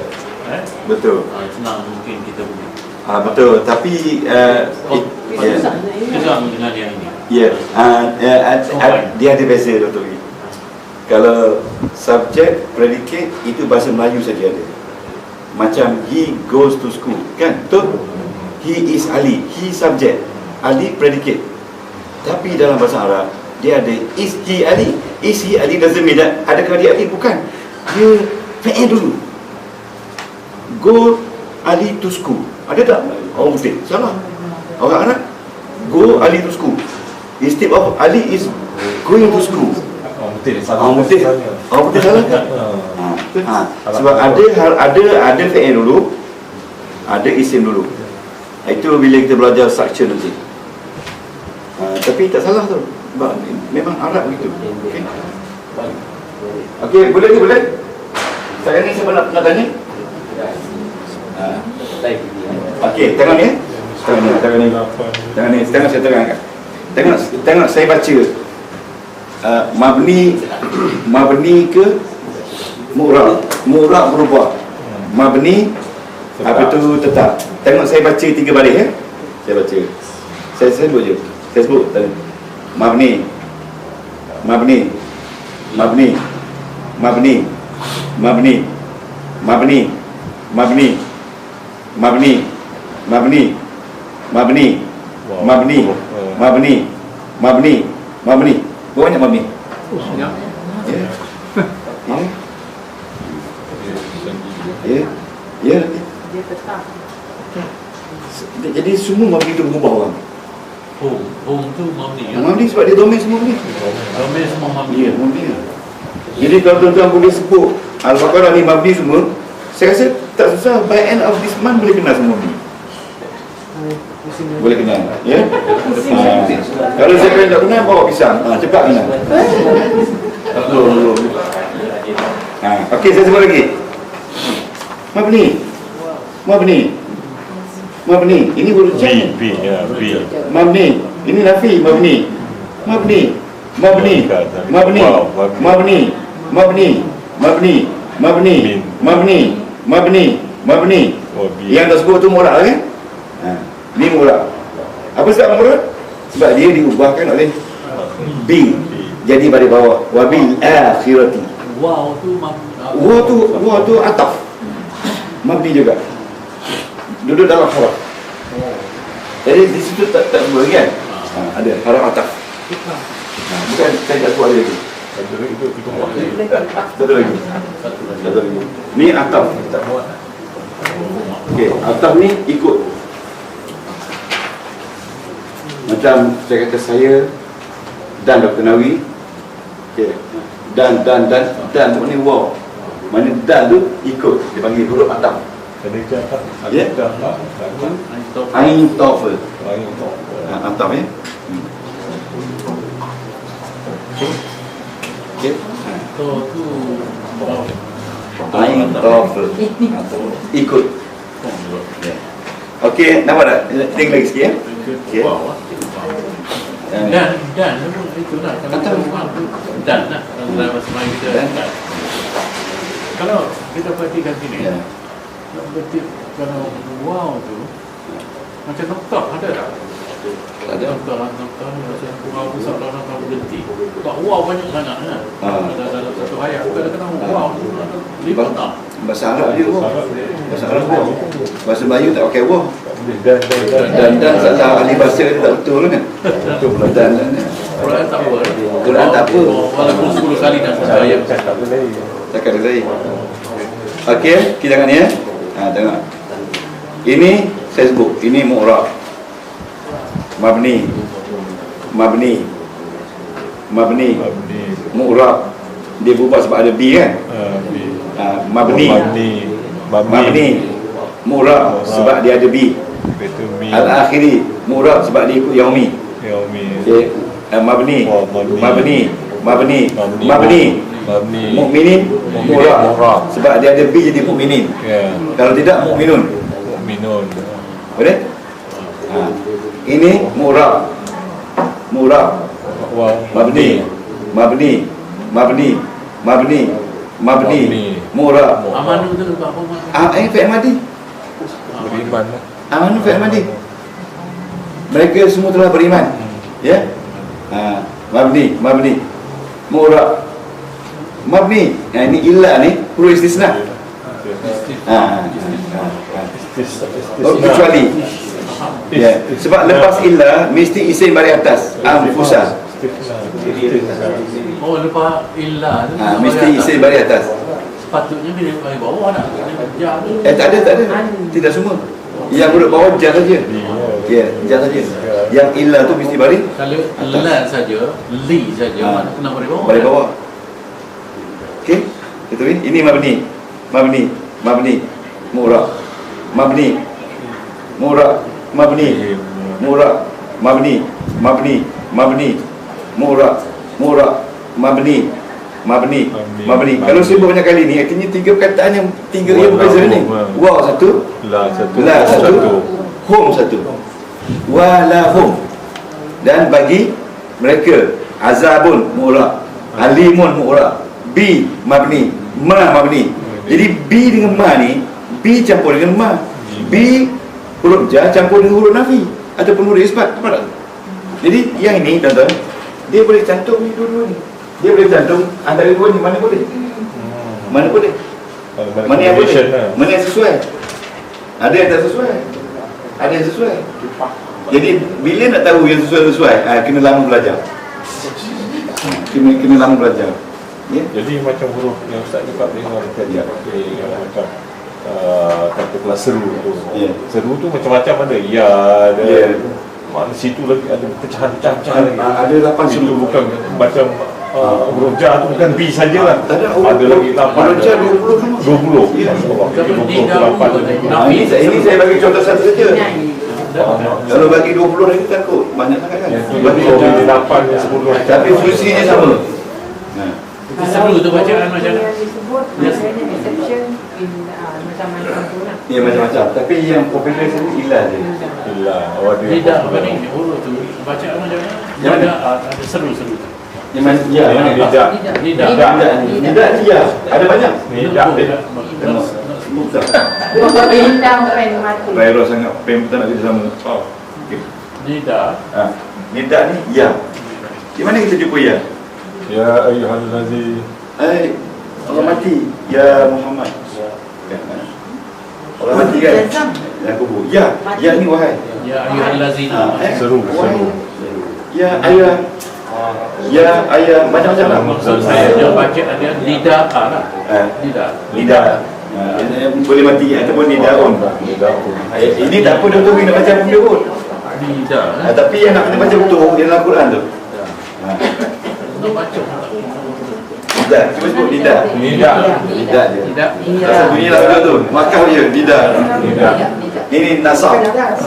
betul. Senang mungkin kita boleh. Betul, tapi Tegang dengan yang ini. dia ada beza Dr. Lee. Kalau subjek, predicate itu bahasa Melayu saja ada. Macam he goes to school, kan? Betul? He is Ali, he subject, Ali predicate. Tapi dalam bahasa Arab dia ada is he Ali. Is he Ali doesn't mean that adakah dia Ali, bukan. Dia fi'il dulu. Go Ali to school. Ada tak? Orang Muslim. Salah. Orang Arab go Ali to school. Instead of Ali is going to school. Orang putih salah. Orang putih salah kan? Sebab ada fi'il dulu, ada isim dulu. Itu bila kita belajar structure nanti. Tapi tak salah tu. Sebab memang Arab gitu. Okey, boleh. Saya ni siapa nak tanya? Okey, tengok ni. Tengok ni, tengok saya terangkan. Tengok saya baca. Mabni ke mu'rab berubah. Mabni apa tu tetap. Tengok saya baca 3 baris ya. Saya baca. Saya sebut je. Saya sebut tadi. Mabni. Banyak mabni. Ya. Dia tetap. Jadi semua mabni itu berubah orang. Home tu mabni ya. Mabni sebab dia domain semua ni. Domain semua mabni. Ya, mabni. Jadi kalau tuan-tuan boleh sebut Al-Baqarah ni mabni semua, saya rasa tak susah, by end of this month boleh kenal semua ni. Boleh kenal, ya? Kalau saya tak kenal, bawa pisang. Cepat kenal. Okey, saya sebut lagi. Mabni. Ini huruf jam. B. Mabni. Ini nafi, mabni. Yang dah sebut tu murak kan? Ni murak. Apa sebab murak? Sebab dia diubahkan oleh B. Jadi pada bawah. Wabil akhirati. Wow tu mabni. Wa tu ataf. Mabni juga. Duduk dalam haraf. Jadi di situ tak sebut kan? Ada haraf ataf. Bukan saya tak sebut ada lagi. Satu lagi. Ni ataf. Okey, ataf ni ikut. Macam saya kata saya dan Dr. Nawi. Okey. Dan ni wow. Mana dan tu ikut. Dia panggil huruf ataf. Ya. Ain tofel. Ataf ya. Okey. Tu Ain tofel. Ikut. Okey, nampak tak? Tengok lagi sikit ya. Okey. Dan itulah dan lah dalam bahasa Melayu kita dan. Kalau kita perhatikan sini berarti kalau wow tu macam noktah ada tak? Tak ada. Noktah ni macam wow besar dalam noktah berhenti. Sebab wow banyak sangat kan? Dalam satu ayat kadang-kadang wow lipat tak? Bahasa Arab je wow. Bahasa Arab wow. Bahasa Melayu tak pakai wow. Dan salah ahli bahasa dia tak betul kan? Dan Quran tak apa. Quran tak apa. Walaupun 10 kali nak satu ayat. Cakap dia. Okey, kita tengok ni ya. Tengok. Ini saya sebut, ini mu'rab. Mabni. Mu'rab. Dia berubah sebab ada B kan? Mabni. Mu'rab sebab dia ada B. Al-akhiri. Mu'rab sebab dia ikut yaumi. Okay. Mabni. Mabni. Mukminin mu'rab. mu'rab. Sebab dia ada B jadi mukminin. Ya. Kalau tidak mukminun. Minun. Boleh? Ini mu'rab. Mu'rab. Mabni. Mabni. Mabni. Mabni. Mabni. Mu'rab. Amanu tu apa? Fi'il madi. Beriman lah. Amanu fi'il madi. Mereka semua telah beriman. Ya? Mabni. Mabni. Mu'rab. Mabni. Ini illa ni perlu istisna. Kecuali. Ya. Sebab lepas illa mesti isim bari atas. Anfusa. Oh, lepas illa tu. Mesti isim bari atas. Sepatutnya bila bagi bawah nak. Tak ada. Tidak semua. Yang duduk bawah jar saja. Ya, jar saja. Yang illa tu mesti bari Kalau la saja, li saja, mana kena bagi bawah. bari bawah. Okey? Itu ini mabni. Mabni. Mabni. Mu'rab. Mabni. Mu'rab. Mabni. Mu'rab. Mabni. Mabni. Mabni. Mu'rab. Mu'rab. Mabni. Mabni. Mabni. Kalau sebut banyak kali ni, artinya tiga perkataan yang tiga yang berbeza ni. Waw satu, La satu. la satu, hum satu. Walahum. Dan bagi mereka azabun mu'rab, alimun mu'rab, bi mabni, ma mabni. Jadi bi dengan ma ni, bi campur dengan ma. Bi huruf jar campur dengan huruf nafi ataupun huruf isbat. Apa tak? Jadi yang ini tuan-tuan, dia boleh cantum ni dua-dua ni. Dia boleh cantum antara dua ni, mana boleh? Mana boleh? Mana yang boleh? Mana yang sesuai? Ada yang tak sesuai. Ada yang sesuai. Jadi bila nak tahu yang sesuai, kena lama belajar. Kena lama belajar. Ya. Jadi macam huruf yang Ustaz cakap ni orang kajian macam kata kelas seru tu. Ya. Seru tu macam-macam ada. Ya, ada. Ya. Mana situ lagi ada pecahan-pecahan lagi. Ada 8 Itu seru. bukan macam huruf jar tu bukan B sajalah. Tak ada. Ada lagi 8. Huruf jar 20 semua. 20. Ya. 28. Ini saya bagi contoh satu saja. Kalau bagi 20 lagi takut banyak sangat kan. Bagi 8 10. tapi fungsinya sama. Itu seru tu bacaan macam mana? Yang disebut maknanya exception in macam-macam tu lah. Ya macam-macam. Tapi yang popular sini ilah je. Illa. Oh ada. Tidak apa ni? Huruf tu bacaan macam mana? Yang mana? Ada seru-seru. Yang mana? Ya. Yang Mana? lidah. Lidah. Tidak dia. Ada banyak. Lidah. Bintang pen mati. Viral sangat. Pen kita nak kerja sama. Okey. Lidah. Nidak ni ya. Di mana kita jumpa ya? Ya ayyuhallazi. Allah mati. Ya Muhammad. Allah mati kan? Yang kubur. Ya. Ya ni wahai. Ya ayyuhallazina. Seru. Ya ayah. Ya ayah. Macam-macam lah. Maksud saya dia baca ada lidah lah. Lidah. Lidah. Boleh mati ataupun lidaun. Ini tak apa doktor nak baca benda pun. Lidah. Tapi yang nak kena baca betul dia dalam Quran tu. Nak baca. Lidah. Cuba sebut lidah. Lidah. Lidah je. Lidah. Rasa bunyi lah betul tu. Makah dia lidah. Ini nasab.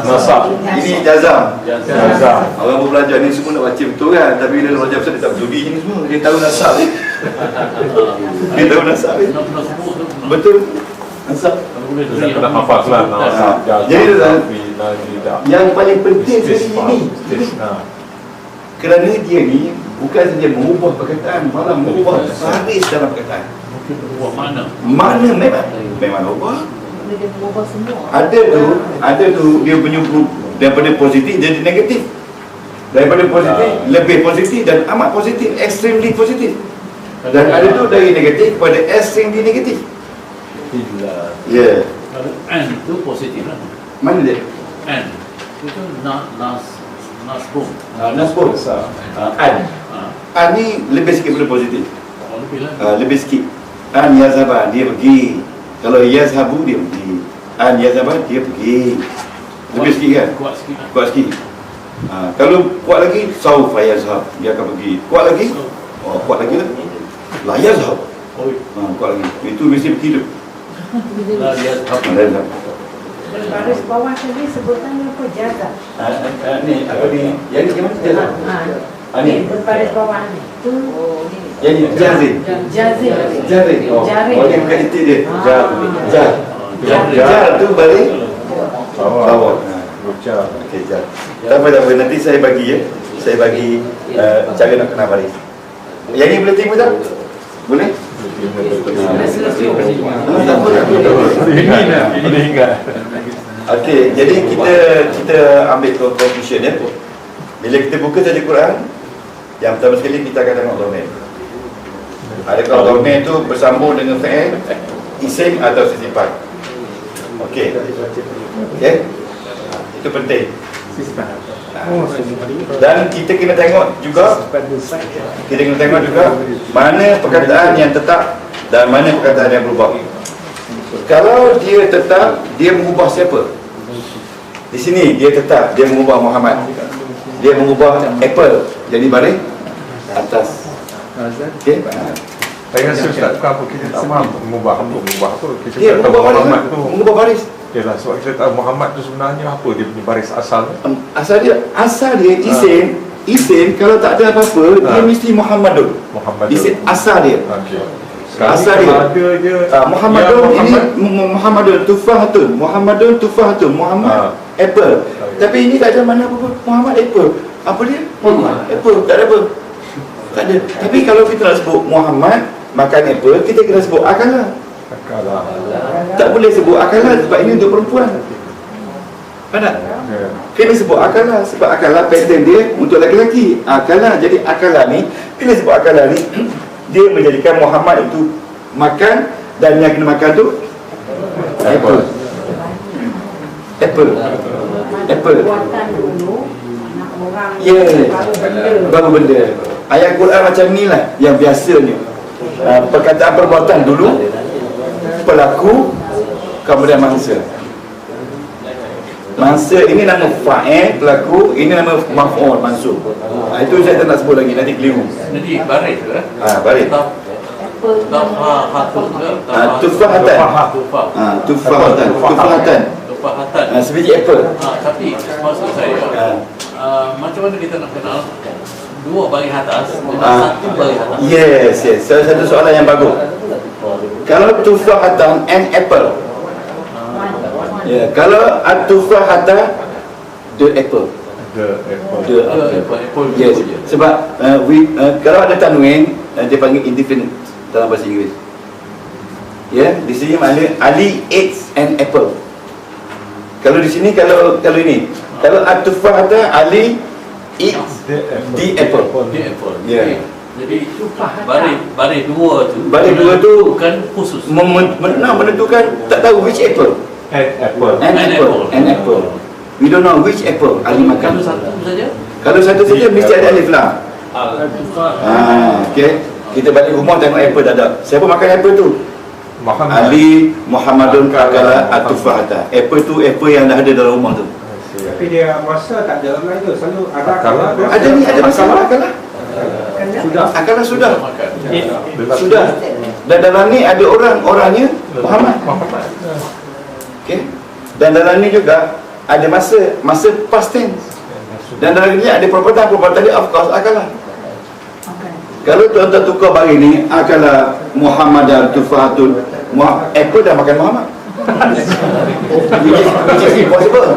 Nasab. Ini jazam. Jazam. Orang baru belajar ni semua nak baca betul kan. Tapi bila belajar besar dia tak betul ni semua. Dia tahu nasab ni. Dia tahu nasab ni. Nak sebut tu. Betul. Nasab. Kita kena hafaz lah. Nasab. Jadi, Lidah. Yang paling penting sekali ini. Istisna. Kerana dia ni bukan saja mengubah perkataan, malah mengubah baris dalam perkataan. Buat mana? Mana memang ubah. Dia mengubah semua. Ada tu dia menyuruh daripada positif jadi negatif. Daripada positif lebih positif dan amat positif, extremely positif. Dan ada tu dari negatif kepada extremely negatif. Illa. Ya. Kalau and tu positif lah. Mana dia? And itu nasbun. Nasbun. An. An ni lebih sikit pada positif. Lebih lah. Lebih sikit. An yazhaba dia pergi. Kalau yazhabu dia pergi. An yazhaba dia pergi. Lebih sikit kan? Kuat sikit lah. Kuat sikit. Kalau kuat lagi saufa yazhab dia akan pergi. Kuat lagi? Kuat lagi lah. La yazhab. Kuat lagi. Itu mesti pergi tu. Lah dia La yazhab. Baris bawah tadi sebutannya apa? Jaza. Ni apa ni? Yang ni gimana jaza? Ni berbaris bawah ni. Tu Yang ni Jazin. Jazir. Jarin. Oh, Jarin. oh, dia bukan itik dia. Jar. Jarin. Jar tu balik Bawah. bawah. Bocah. Okey, jar. Tak apa. Nanti saya bagi ya. Saya bagi cara nak kenal baris. Yang ni boleh timbul tak? Boleh? Tak apa. Boleh ingat. Okey, jadi kita ambil conclusion ya. Bila kita buka saja Quran, yang pertama sekali kita akan tengok dhamir. Adakah dhamir itu bersambung dengan fi'il, isim atau sifat? Okey. Okey. Itu penting. Dan kita kena tengok juga mana perkataan yang tetap dan mana perkataan yang berubah. Kalau dia tetap, dia mengubah siapa? Di sini dia tetap, dia mengubah Muhammad. Dia mengubah Apple jadi baris atas. Okey. Saya rasa Ustaz, bukan apa kita tak faham mengubah apa. Kita Dia tak tahu mengubah baris. Muhammad tu. Mengubah baris. Yalah, sebab kita tahu Muhammad tu sebenarnya apa, dia punya baris asal. Asal dia isim kalau tak ada apa-apa dia mesti Muhammadun. Muhammadun. Isim asal dia. Okey. Asal dia. Ada je Muhammadun ya, ini Muhammadun tufahatun, Muhammadun tufahatun, Muhammad apple. Tapi ini tak ada mana apa-apa. Muhammad apple. Apa dia? Muhammad apple. Tak ada apa. Tak ada. Tapi kalau kita nak sebut Muhammad makan apple, kita kena sebut akalah. akalah. Tak boleh sebut akalah sebab ini untuk perempuan. Faham tak? Ya. Kena sebut akalah sebab akalah pattern dia untuk lelaki. Akalah, jadi akalah ni, bila sebut akalah ni dia menjadikan Muhammad itu makan, dan yang kena makan tu apple. Apple. Apple. Buatan dulu anak orang Yeah. baru benda. Baru benda. Ayat Quran macam ni lah yang biasanya. Perkataan perbuatan dulu, pelaku, kemudian mangsa. Mangsa ini nama fa'il, pelaku, ini nama maf'ul, mansub. Itu saya tak nak sebut lagi, nanti keliru. Jadi baris tu Baris. Tufahatan. Tufahatan. Tufah. Tufahatan. Tufahatan. Tufahatan. Sebiji apple. Tapi maksud saya macam mana kita nak kenal dua baris atas dengan satu baris atas? Yes. Satu soalan yang bagus. Kalau tufahatan and apple. Ya, kalau at-tufahatan the apple. The apple. Yes. Sebab kalau ada tanwin dia panggil indefinite dalam bahasa Inggeris. Ya, di sini maknanya Ali eats an apple. Kalau di sini kalau ini, kalau at-tufahatan Ali eats the apple. The apple. Ya. Jadi baris dua tu. Baris dua tu bukan khusus. menentukan tak tahu which apple. An apple. We don't know which apple Ali makan. Kalau satu saja. Kalau satu saja mesti ada alif lam. Okey. Kita balik rumah tengok apple tak ada. Siapa makan apple tu? Muhammad. Ali Muhammadun akala at-tufahata. Apple tu apple yang dah ada dalam rumah tu. Tapi dia masa tak ada online tu, selalu ada Akalah. Ada ni, ada masalah akalah. sudah. Akalah sudah. Makan. Sudah. Dan dalam ni ada orangnya Muhammad. Okey. Dan dalam ni juga ada masa past tense. Dan dalam ni ada perbuatan dia of course akalah. Kalau tuan-tuan tukar baris ni akalah Muhammadan tufahatun, apple dah makan Muhammad. Which is impossible.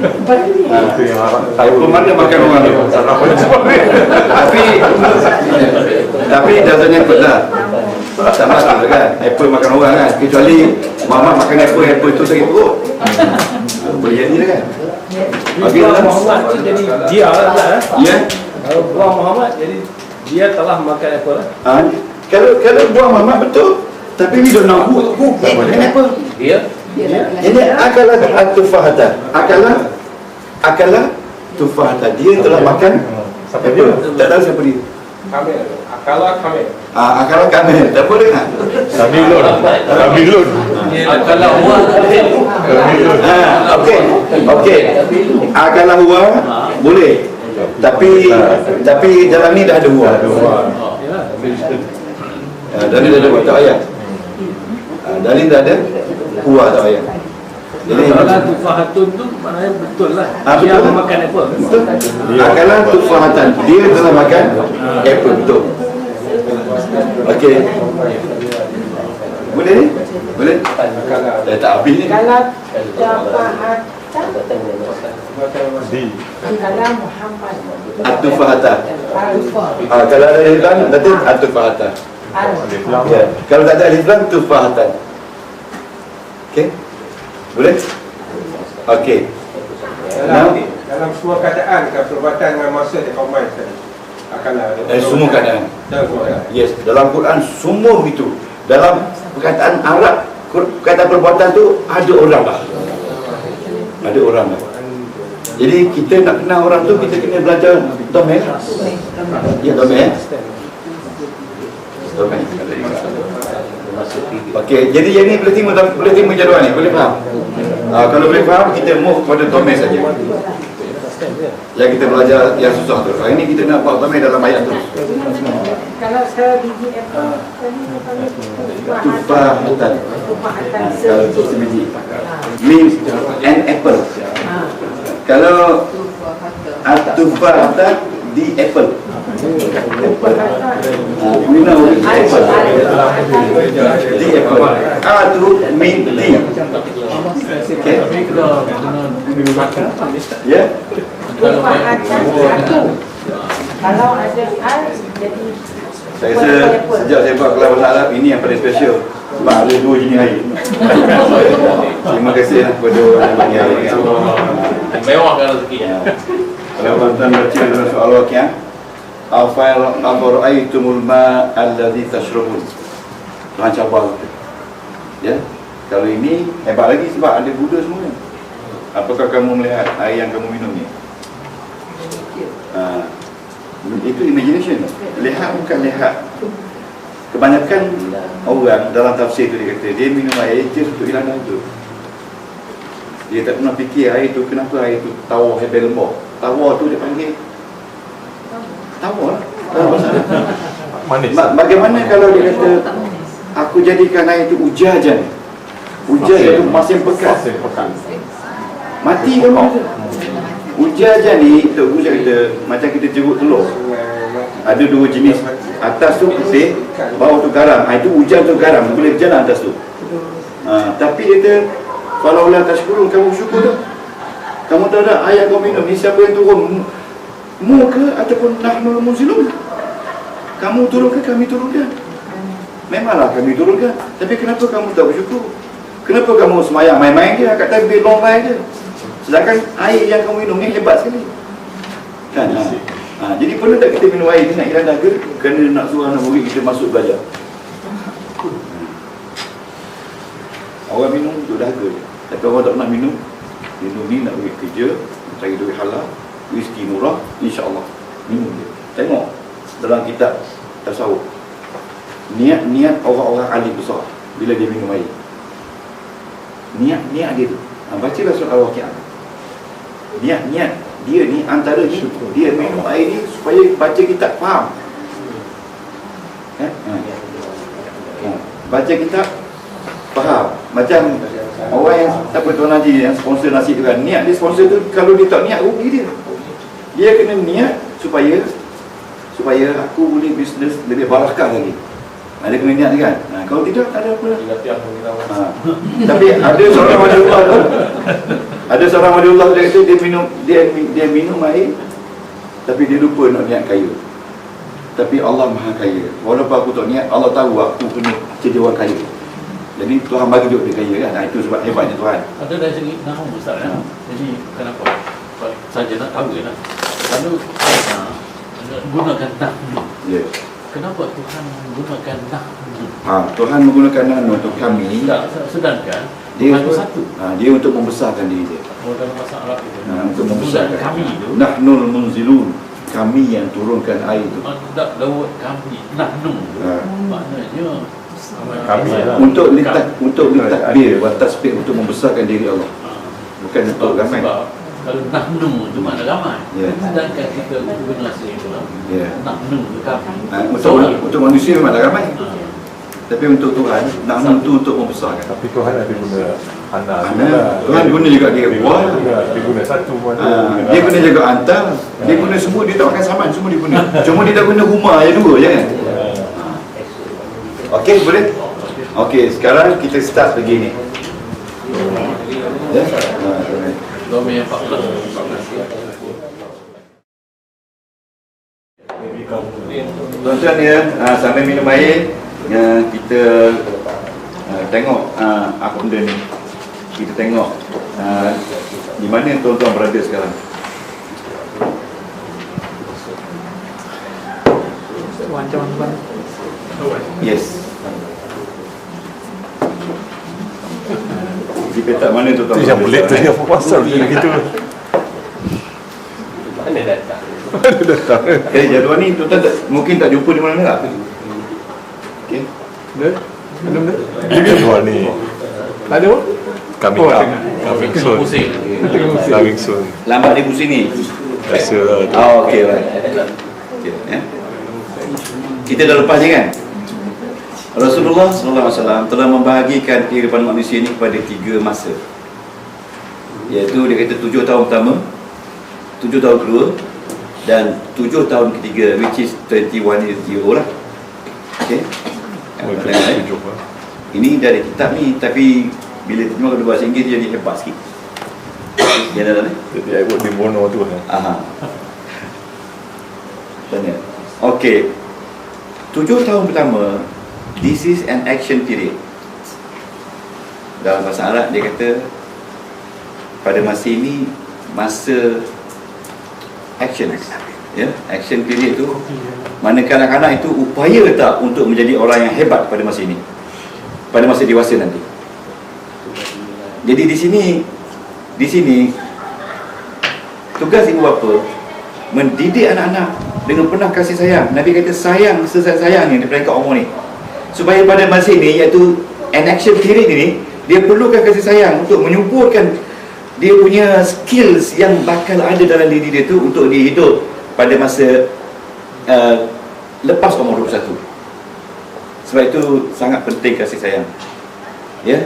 Itu yang harap Apple mana makan orang tu? Tapi dasarnya apple lah. Sama tu kan. Apple makan orang kan. Kecuali Muhammad makan apple tu sakit perut. Boleh jadi lah kan. Okey lah. Muhammad tu jadi dia lah. Ya. Kalau buah Muhammad jadi dia telah makan apple lah. Kalau buah Muhammad betul. Tapi we don't know who ate apple. Dia Ini akalah at-tufahata. Akalah tufahata. Dia telah makan Siapa apple. dia? Tak tahu siapa dia. Kamil. Akalah kamil. Akalah kamil. Tak boleh kan? Ramilun. kalau buat Okey. Akalah huwa boleh. Tapi dalam ni dah ada huwa. Dalam ni dah ada huwa tak ayat. Dalam ni dah ada huwa tak ayat. Jadi kalau tufahatun tu maknanya betul lah. Dia betul. makan apple. betul. Akalan tufahatan, dia telah makan apple, betul. Okey. Boleh ni? Boleh? Tak habis ni. Kalau tufahatan, kalau Muhammad At-tufahatan. Alfa Kalau ada alif lam nanti at-tufahatan. Ya. Kalau tak ada alif lam, tufahatan. Okey? Boleh? Okey. Dalam semua keadaan kan perbuatan dengan masa dia combine tadi. Akanlah Semua keadaan. dalam semua keadaan. Yes, dalam Quran semua begitu. Dalam perkataan Arab, perkataan perbuatan tu ada orang lah. Ada orang lah. Jadi kita nak kenal orang tu, kita kena belajar domain. Ya, domain. Domain. Okey, jadi yang ni boleh terima jadual ni, boleh faham? Kalau boleh faham, kita move kepada domain saja. Yang kita belajar yang susah tu. Hari ni kita nak buat domain dalam ayat terus. kalau sebiji apple tadi Tufahatan. tufahatan Kalau sebiji. Means an apple. Kalau at-tufahatan di apple. We know apple. Di apple. Atu mean di. Okay. Tapi kalau kena makan, Ya. tufahatan satu. Kalau ada al jadi Saya rasa sejak saya buat kelas bahasa Arab, ini yang paling special. Sebab ada 2 jenis air. Terima kasih kepada orang yang bagi air. mewahkan rezeki. Kalau tuan-tuan baca dalam soal waqiah, afara'aitumul ma alladhi tashrabun. Tuhan cabar kita. Ya. Kalau ini hebat lagi sebab ada Buddha semua. Apakah kamu melihat air yang kamu minum ni? Itu imagination. Lihat bukan lihat. Kebanyakan orang dalam tafsir tu dia kata dia minum air just untuk hilang dahaga. Dia tak pernah fikir air tu, kenapa air tu tawar hebel lembab. Tawar tu dia panggil tawar lah. Manis. Bagaimana kalau dia kata aku jadikan air tu ujajan. Ujajan tu masin pekat. Mati kamu. Ujajan ni Tok Guru kata macam kita jeruk telur. Ada 2 jenis. Atas tu putih, bawah tu garam. Itu hujan tu garam, boleh berjalan atas tu. Tapi dia kata kalau la tashkurun, kamu syukur tak? Kamu tahu tak ayat kamu minum ni siapa yang turun? Mu ke ataupun nahnul munzilun? Kamu turun ke kami turunkan? Memanglah kami turunkan. Tapi kenapa kamu tak bersyukur? Kenapa kamu semayang main-main je kat tabir long line je? Sedangkan air yang kamu minum ni hebat sekali. Kan? Jadi perlu tak kita minum air ni nak hilang dahaga? Kerana nak suruh anak murid kita masuk belajar. Orang minum untuk dahaga je. Tapi orang tak nak minum ni nak pergi kerja, cari duit halal, rezeki murah, insya-Allah minum dia. Tengok dalam kitab tasawuf. Niat orang-orang alim besar bila dia minum air. Niat dia tu. Bacalah surah Al-Waqiah. Niat dia ni antara ni dia minum air ni supaya baca kitab faham. Kan? Baca kitab faham. Macam orang yang apa Tuan Haji yang sponsor nasi tu kan, niat dia sponsor tu, kalau dia tak niat rugi dia. Dia kena niat supaya aku boleh bisnes lebih barakah lagi. Ada kena niat kan? Kalau tidak tak ada apa. Tapi ada seorang waliullah tu, ada seorang waliullah dia kata dia minum air tapi dia lupa nak niat kaya. Tapi Allah Maha Kaya. Walaupun aku tak niat, Allah tahu aku kena jadi orang kaya. Jadi Tuhan bagi duit dia kaya kan. Itu sebab hebatnya Tuhan. Ada dari segi nahwu Ustaz kan. Jadi kenapa? Saja nak tahu kan. Lalu gunakan nahwu. Ya. Kenapa Tuhan menggunakan nahwu? Tuhan menggunakan nahnu untuk kami. Sedangkan Dia Tuhan itu satu. Dia untuk membesarkan diri dia. Dalam bahasa Arab itu. Untuk membesarkan kami itu. Nahnul munzilun. Kami yang turunkan air itu. Tak lewat kami. Nahnu. Maknanya Kami lah. Untuk litakbir wa tasbih, untuk membesarkan diri Allah. Bukan untuk ramai. Sebab kalau nahnu itu makna ramai. Ya. Sedangkan kita guna singular. Ya. Nahnu kami. Untuk manusia memang ramai. Tapi untuk Tuhan nak menuntut untuk membesarkan. Tapi Tuhan ada guna anak. Tuhan guna juga dia buah. Dia guna satu mana. Dia guna juga hantar. Dia guna semua, dia tak pakai saman, semua dia guna. Cuma dia tak guna rumah je dua je kan. Okey, boleh? Okey, sekarang kita start begini. Ya? Nomor yang 14. Tuan-tuan ya, sambil minum air, kita tengok apa benda ni. Kita tengok di mana tuan-tuan berada sekarang. Yes. Di peta mana tuan-tuan? Itu yang boleh tu yang pasal begitu. Mana datang? Jadual ni tuan-tuan mungkin tak jumpa di mana tak? Okey. Jadual ni Tak ada pun? coming soon. Pusing. Coming soon. Lambat dia pusing ni. Rasa lah. Okey, right. Okay, kita dah lepas ni kan? Rasulullah SAW telah membahagikan kehidupan manusia ini kepada 3 masa. Iaitu dia kata 7 tahun pertama, 7 tahun kedua dan 7 tahun ketiga, which is 21 years old lah. Okey. Ini dari kitab ni, tapi bila terjemah ke bahasa Inggeris dia jadi hebat sikit. Dia dah ni. Jadi I buat di mono tu kan. Aha. Tanya. Okey. 7 tahun pertama, this is an action period. Dalam bahasa Arab dia kata pada masa ini masa action. Ya, action period tu mana kanak-kanak itu upaya tak untuk menjadi orang yang hebat pada masa ini, pada masa dewasa nanti. Jadi di sini tugas ibu bapa mendidik anak-anak dengan penuh kasih sayang. Nabi kata sayang sesayang-sayangnya di peringkat umur ni, supaya pada masa ini, iaitu an action period ini, dia perlukan kasih sayang untuk menyuburkan dia punya skills yang bakal ada dalam diri dia tu untuk dia hidup pada masa lepas umur 21. Sebab itu sangat penting kasih sayang. Ya,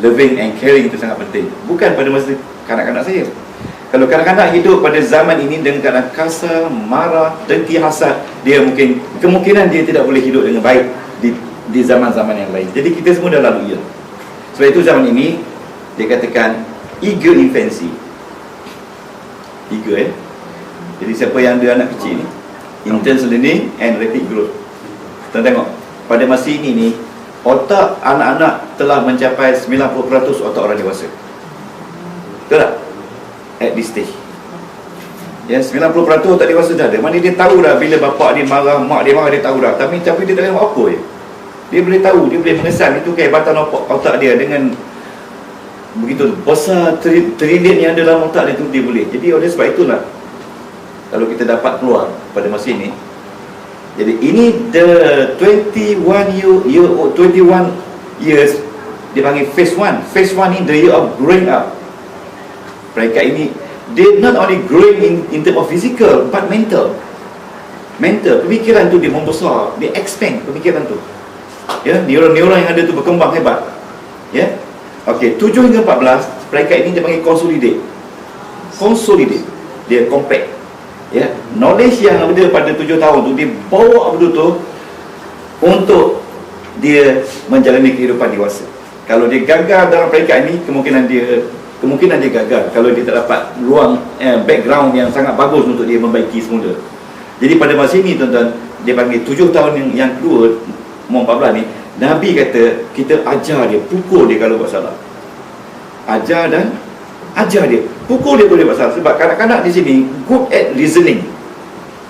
loving and caring itu sangat penting. Bukan pada masa kanak-kanak saya. Kalau kanak-kanak hidup pada zaman ini dengan keadaan kasar, marah, dengki, hasad, dia mungkin kemungkinan dia tidak boleh hidup dengan baik di zaman-zaman yang lain. Jadi kita semua dah lalui ya. Sebab itu zaman ini dia katakan eager infancy. Eager Jadi siapa yang ada anak kecil ni, intense learning and rapid growth. Kita tengok pada masa ini ni, otak anak-anak telah mencapai 90% otak orang dewasa. Betul tak? At this stage. Ya, 90% otak dewasa dah ada. Mana dia tahu dah bila bapak dia marah, mak dia marah, dia tahu dah. Tapi dia tak tengok apa je. Dia boleh tahu, dia boleh mengesan. Itu kehebatan otak dia dengan begitu besar trilion yang ada dalam otak dia tu, dia boleh. Jadi oleh sebab itulah kalau kita dapat keluar pada masa ini, jadi ini the 21 years dia panggil phase 1. Phase 1 ni the year of growing up. Mereka ini they not only growing in terms of physical but mental. Pemikiran tu dia membesar, dia expand pemikiran tu. Ya, neuron-neuron yang ada tu berkembang hebat. Ya. Okey, 7 hingga 14 mereka ini dia panggil consolidate. Dia compact. Ya, knowledge yang ada pada 7 tahun tu dia bawa betul-betul untuk dia menjalani kehidupan dewasa. Kalau dia gagal dalam peringkat ini, kemungkinan dia gagal kalau dia tak dapat ruang background yang sangat bagus untuk dia membaiki semula. Jadi pada masa ini tuan-tuan, dia panggil 7 tahun yang kedua, umur 14 ni, Nabi kata kita ajar dia, pukul dia kalau buat salah. Ajar dia, pukul dia boleh buat salah. Sebab kanak-kanak di sini good at listening.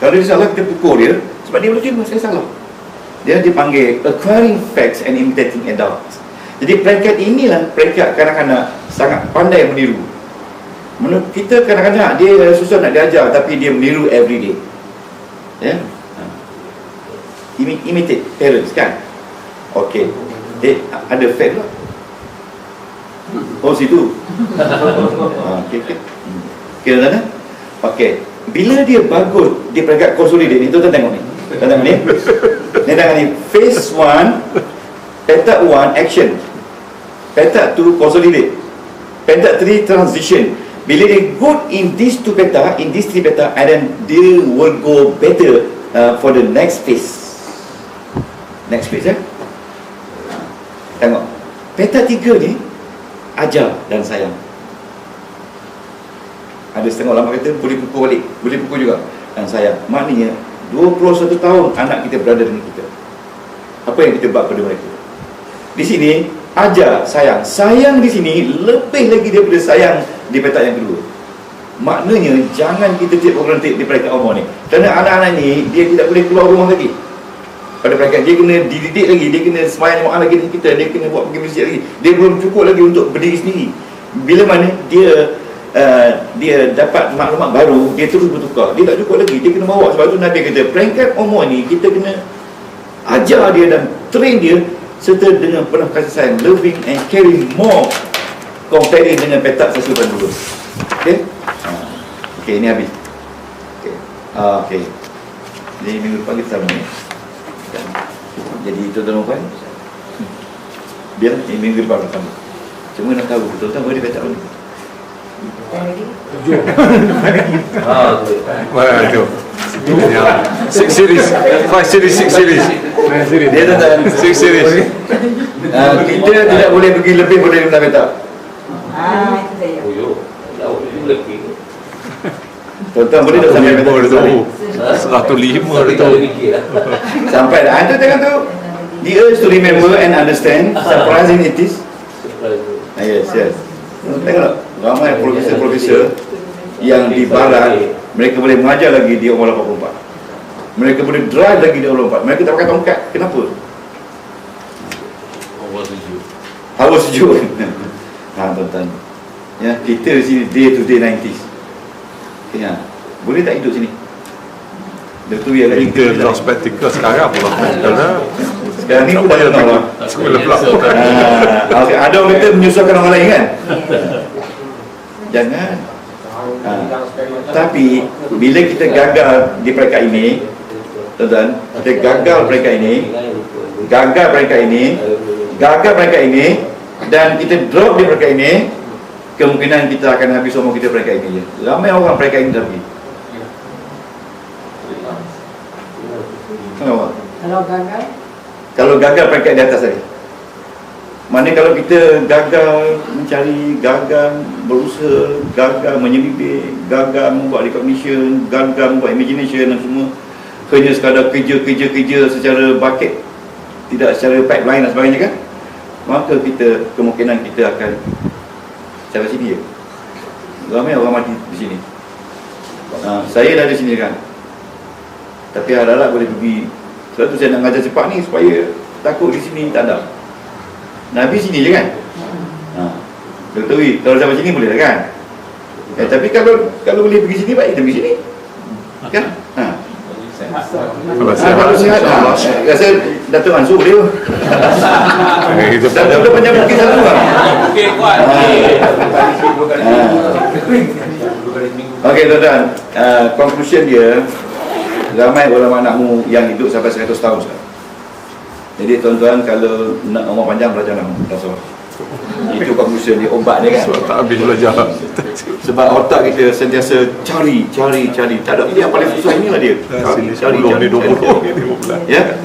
Kalau dia salah, kita pukul dia sebab dia boleh terima saya salah. Dia dipanggil acquiring facts and imitating adults. Jadi peringkat inilah peringkat kanak-kanak sangat pandai meniru. Menurut kita kanak-kanak dia susah nak diajar, tapi dia meniru everyday. Ya, imitate parents kan. Okey, ada fact lah. Oh situ. Okey. Kira mana? Okey. Bila dia bagus di peringkat consolidate ni, tuan tengok ni. Tuan tengok ni. Ni tengok ni phase 1 Peta 1 action, peta 2 consolidate, peta 3 transition. Bila dia good in these two peta, in these three peta, and then they will go better for the next phase. Next phase, tengok peta 3 ni ajar dan sayang. Ada setengah ulama kata boleh pukul balik, boleh pukul juga dan sayang. Maknanya 21 tahun anak kita berada dengan kita. Apa yang kita buat pada mereka? Di sini ajar, sayang. Sayang di sini lebih lagi daripada sayang di peta yang kedua. Maknanya jangan kita take for granted di peringkat umur ni. Kerana anak-anak ni dia tidak boleh keluar rumah lagi. Pada peringkat dia kena dididik lagi, dia kena sembahyang jemaah lagi dengan kita, dia kena buat pergi masjid lagi. Dia belum cukup lagi untuk berdiri sendiri. Bila mana dia dapat maklumat baru, dia terus bertukar. Dia tak cukup lagi, dia kena bawa. Sebab tu Nabi kata peringkat umur ni kita kena ajar dia dan train dia serta dengan penuh kasih sayang, loving and caring more comparing dengan petak sasukan dulu. Okey? Okey, ini habis. Okey. Okey. Jadi minggu depan kita sama ni. Jadi tuan-tuan puan, biar ini minggu depan sama. Cuma nak tahu tuan-tuan boleh petak mana? Mana tu? 6 series, 5 series, 6 series. Dia tak 6 series. kita tidak boleh pergi lebih boleh nak petak. Itu saya. Tuan-tuan boleh tak sampai petak tu? sekali? 105 tu. Sampai dah. Itu tengok tu. The urge to remember and understand, surprising it is. Yes, yes. Tengok, ramai profesor-profesor yang di barat, mereka boleh mengajar lagi di umur 84. Mereka boleh drive lagi di umur 84. Mereka tak pakai tongkat. Kenapa? Hawa sejuk. Tuan-tuan. Ya, kita di sini day to day 90s. Ya, boleh tak hidup sini? Itu yang Kita dah spectacle sekarang pula. Kerana sekarang ni pun dah kenal lah. sekolah pula. Ada orang kata menyusahkan orang lain kan? Jangan. Tapi bila kita gagal di peringkat ini, tuan-tuan, kita gagal peringkat ini, gagal peringkat ini, dan kita drop di peringkat ini, kemungkinan kita akan habis umur kita peringkat ini je. Ramai orang peringkat ini tapi. Kenapa? Kalau gagal peringkat di atas tadi. Mana kalau kita gagal mencari, gagal berusaha, gagal menyelidik, gagal membuat recognition, gagal membuat imagination dan semua, hanya sekadar kerja secara bucket, tidak secara pipeline dan sebagainya kan, maka kita kemungkinan kita akan sampai sini je. Ramai orang mati di sini. Saya dah di sini kan, tapi harap-harap boleh pergi. Sebab tu saya nak mengajar cepat ni supaya takut di sini tak ada. Nabi sini je kan? Dr. Wee, kalau sampai sini boleh lah kan? Tapi kalau boleh pergi sini, baik kita pergi sini kan? Kalau sihat, rasa Datuk Ansur boleh pun. Datuk banyak bukit satu lah. Okey, kuat. Okey tuan-tuan, conclusion dia, ramai ulama nahwu yang hidup sampai 100 tahun sekarang. Jadi tuan-tuan kalau nak umur panjang belajar nahwu. Itu conclusion dia, obat dia kan. Sebab tak habis belajar. Sebab otak kita sentiasa cari. Tak ada, ini yang paling susah inilah dia. Cari. 20 Ya?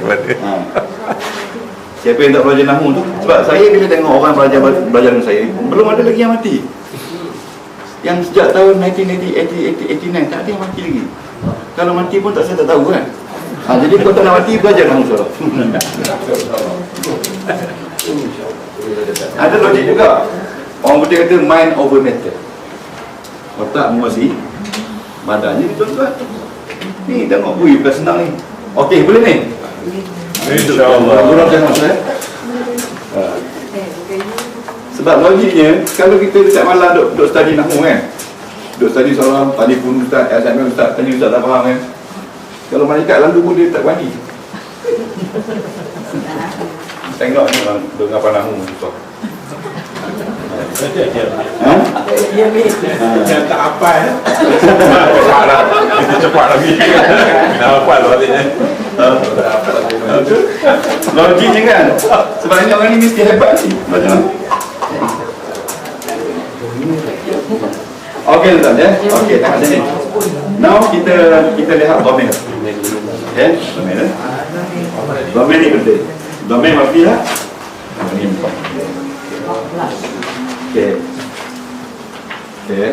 Siapa yang tak belajar nahwu tu? Sebab saya bila tengok orang belajar dengan saya, belum ada lagi yang mati. Yang sejak tahun 1989 tak ada yang mati lagi. Kalau mati pun saya tak tahu kan. Jadi kalau tak nak mati, belajar nahwu surah. Ada logik juga. Orang putih kata mind over matter. Otak menguasai badannya, tuan-tuan. Ni tengok, bukan senang ni. Okey, boleh ni? InsyaAllah. Kurang tengok saya. Sebab logiknya, kalau kita dekat malam duduk study nahwu kan, duduk study seorang, tadi pun ustaz, SMS ustaz, tadi ustaz tak faham kan. Kalau malaikat lalu pun dia tak berani. Tengok ni orang dengar apa nahwu susah. Yang tak apa Cepat lah. Kita cepat lagi. Dah hafal balik Logiknya kan. Sebenarnya orang ni mesti hebat ni. Macam okey tuan ya. Okey, tengok sini. Now kita lihat domain. Okey, domain. Domain ni penting. Domain mafilah. Ini 4. Okey. Okey.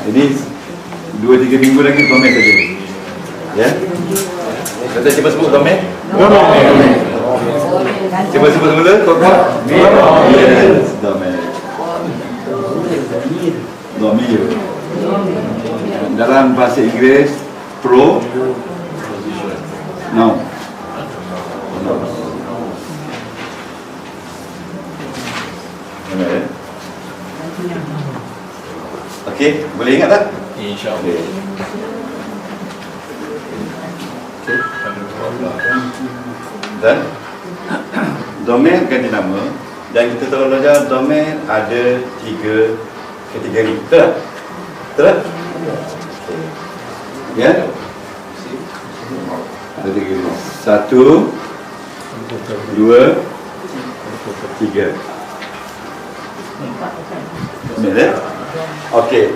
Ini 2-3 minggu lagi domain saja. Ya. Kita cuba sebut domain. Domain. Cuba sebut semula. Yes, domain. Domain. Dalam bahasa Inggeris pro noun. Okey, boleh ingat tak? InsyaAllah. Dan domain ganti nama dan kita telah belajar domain ada 3 kategori. Betul tak? Betul tak? Ya? Ada 3 kategori. 1, 2, 3. Betul tak? Okey.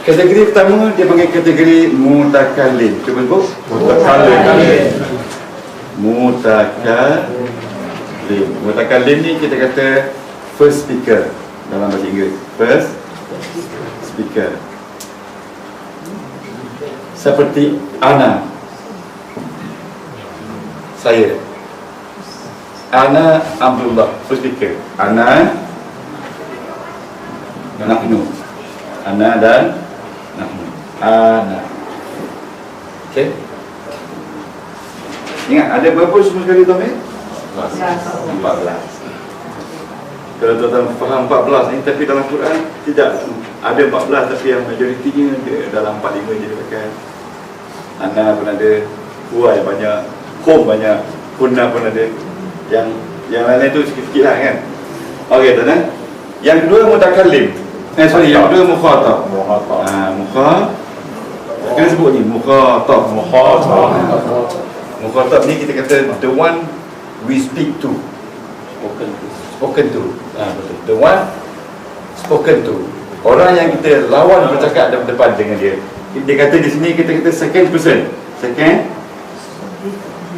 Kategori pertama dia panggil kategori mutakallim. Cuba sebut. Mutakallim. Mutakallim ni kita kata first speaker dalam bahasa Inggeris. First speaker. Seperti ana. Saya. Ana Abdullah, first speaker. Ana, nahnu. Ana dan nahnu. Ana. Okey. Ingat, ada berapa semua sekali domain? 14. Kalau tuan-tuan faham 14 ni, tapi dalam Quran tidak ada 14, tapi yang majoritinya dalam 45 je dia pakai. Ana pun ada, huwa yang banyak, hum banyak, kunna pun ada. Yang lain-lain tu sikit-sikit lah kan. Okey tuan-tuan. Yang kedua mutakallim. Yang kedua mukhatab. Mukhatab. Kena sebut ni mukhatab. Mukhatab ni kita kata the one we speak to. Spoken to. Betul. The one spoken to. Orang yang kita lawan bercakap depan dengan dia. Dia kata di sini kita kata second person. Second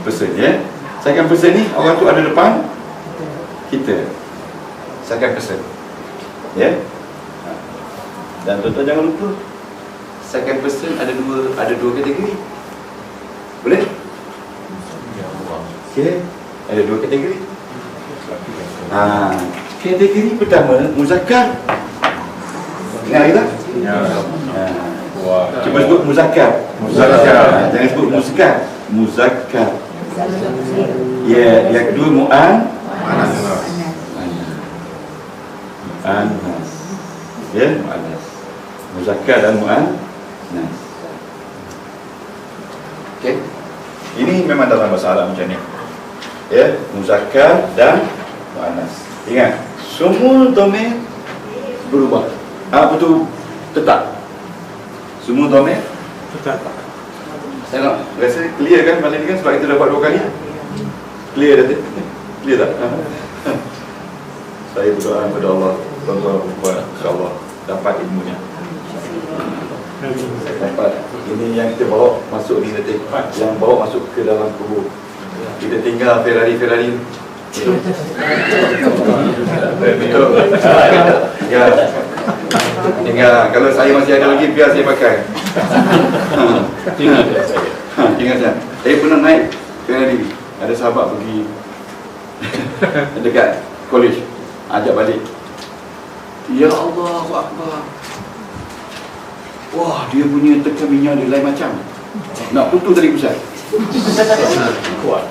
person ya. Second person ni orang tu ada depan kita. Second person. Ya. Dan tuan-tuan jangan lupa second person ada dua kategori. Boleh? Okey, ada 2 kategori. Kategori pertama muzakkar. Ingat lagi tak? Ya. Cuba sebut muzakkar. Jangan sebut muzakkar. Muzakkar. Ya, yang kedua mu'annas. Ya, mu'annas. Muzakkar dan mu'annas. Okey. Ini memang dalam bahasa Arab macam ni. Ya, muzakkar dan muannas. Ingat, semua domain berubah. Betul, tetap. Semua domain tetap. Saya nak rasa clear kan malam ni kan sebab kita dapat 2 kali. Clear dah tu? Clear tak? Saya berdoa kepada Allah, tuan-tuan buat insya-Allah dapat ilmunya. Dapat ini yang kita bawa masuk ni nanti, yang bawa masuk ke dalam kubur. Kita tinggal Ferrari betul. Ya. Tinggal kalau saya masih ada lagi biar saya pakai. Tinggal saya. Saya pernah naik Ferrari. Ada sahabat pergi dekat college, ajak balik. Ya Allah, Akbar. Wah, dia punya tekan minyak dia lain macam. Nak putus tadi pusat. Kuat.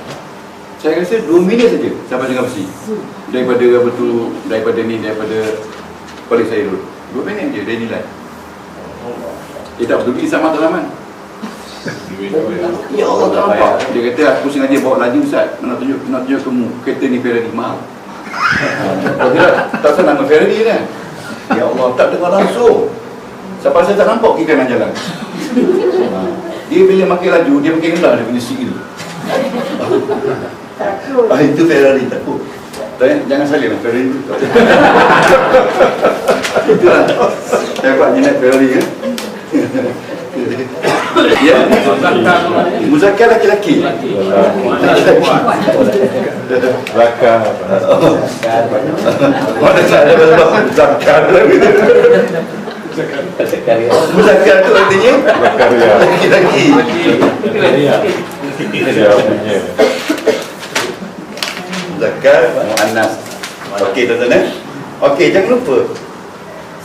Saya rasa 2 minit saja sampai dengan besi. Daripada kolej saya dulu. 2 minit je dia nilai. Dia tak peduli sama matlaman. Ya Allah, tak nampak. Dia kata aku sengaja bawa laju Ustaz. Nak tunjuk kamu kereta ni Ferrari mahal. Tak senang nama Ferrari kan. Ya Allah, tak dengar langsung. Sampai saya tak nampak kiri kanan jalan. Dia bila makin laju, dia makin rendah dia punya seal. Takut. Itu Ferrari takut. Jangan salin lah Ferrari itu. Itulah hebatnya naik Ferrari kan. Ya, muzakkar laki-laki. Belakang. Mana tak ada muzakkar. Muzakkar tu artinya Karya. laki-laki. Dia punya. Muzakkar muannas. Okey tuan-tuan. Okey, jangan lupa.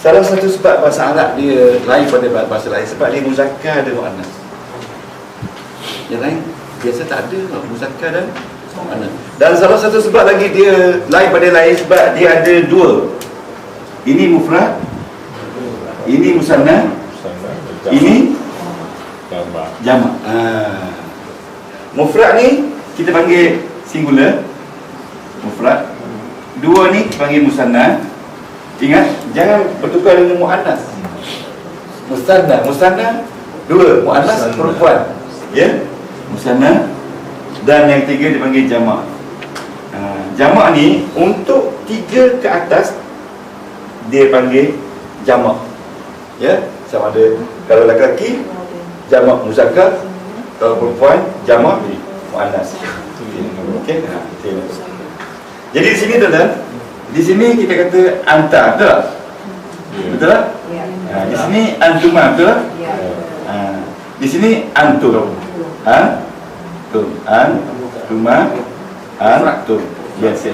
Salah satu sebab bahasa Arab dia lain pada bahasa lain sebab dia muzakkar dan muannas. Yang lain biasa tak ada muzakkar dan muannas. Dan salah satu sebab lagi dia lain pada lain sebab dia ada dua. Ini mufrad, ini musanna, ini Jamak. jamak. Mufrad ni kita panggil singular, mufrad. Dua ni panggil musanna. Ingat, jangan bertukar dengan muannas. Musanna dua, muannas perempuan. Ya, musanna. Dan yang ketiga dipanggil jamak. Jamak ni untuk 3 ke atas dia panggil jamak. Ya, sama ada kalau lelaki jamak muzakkar, kalau perempuan jamak muannas. Okey. Jadi di sini tuan-tuan, di sini kita kata anta, betul tak? Betul tak? Di sini antuma, betul tak? Di sini antum. Antum, antuma, antum. Yes.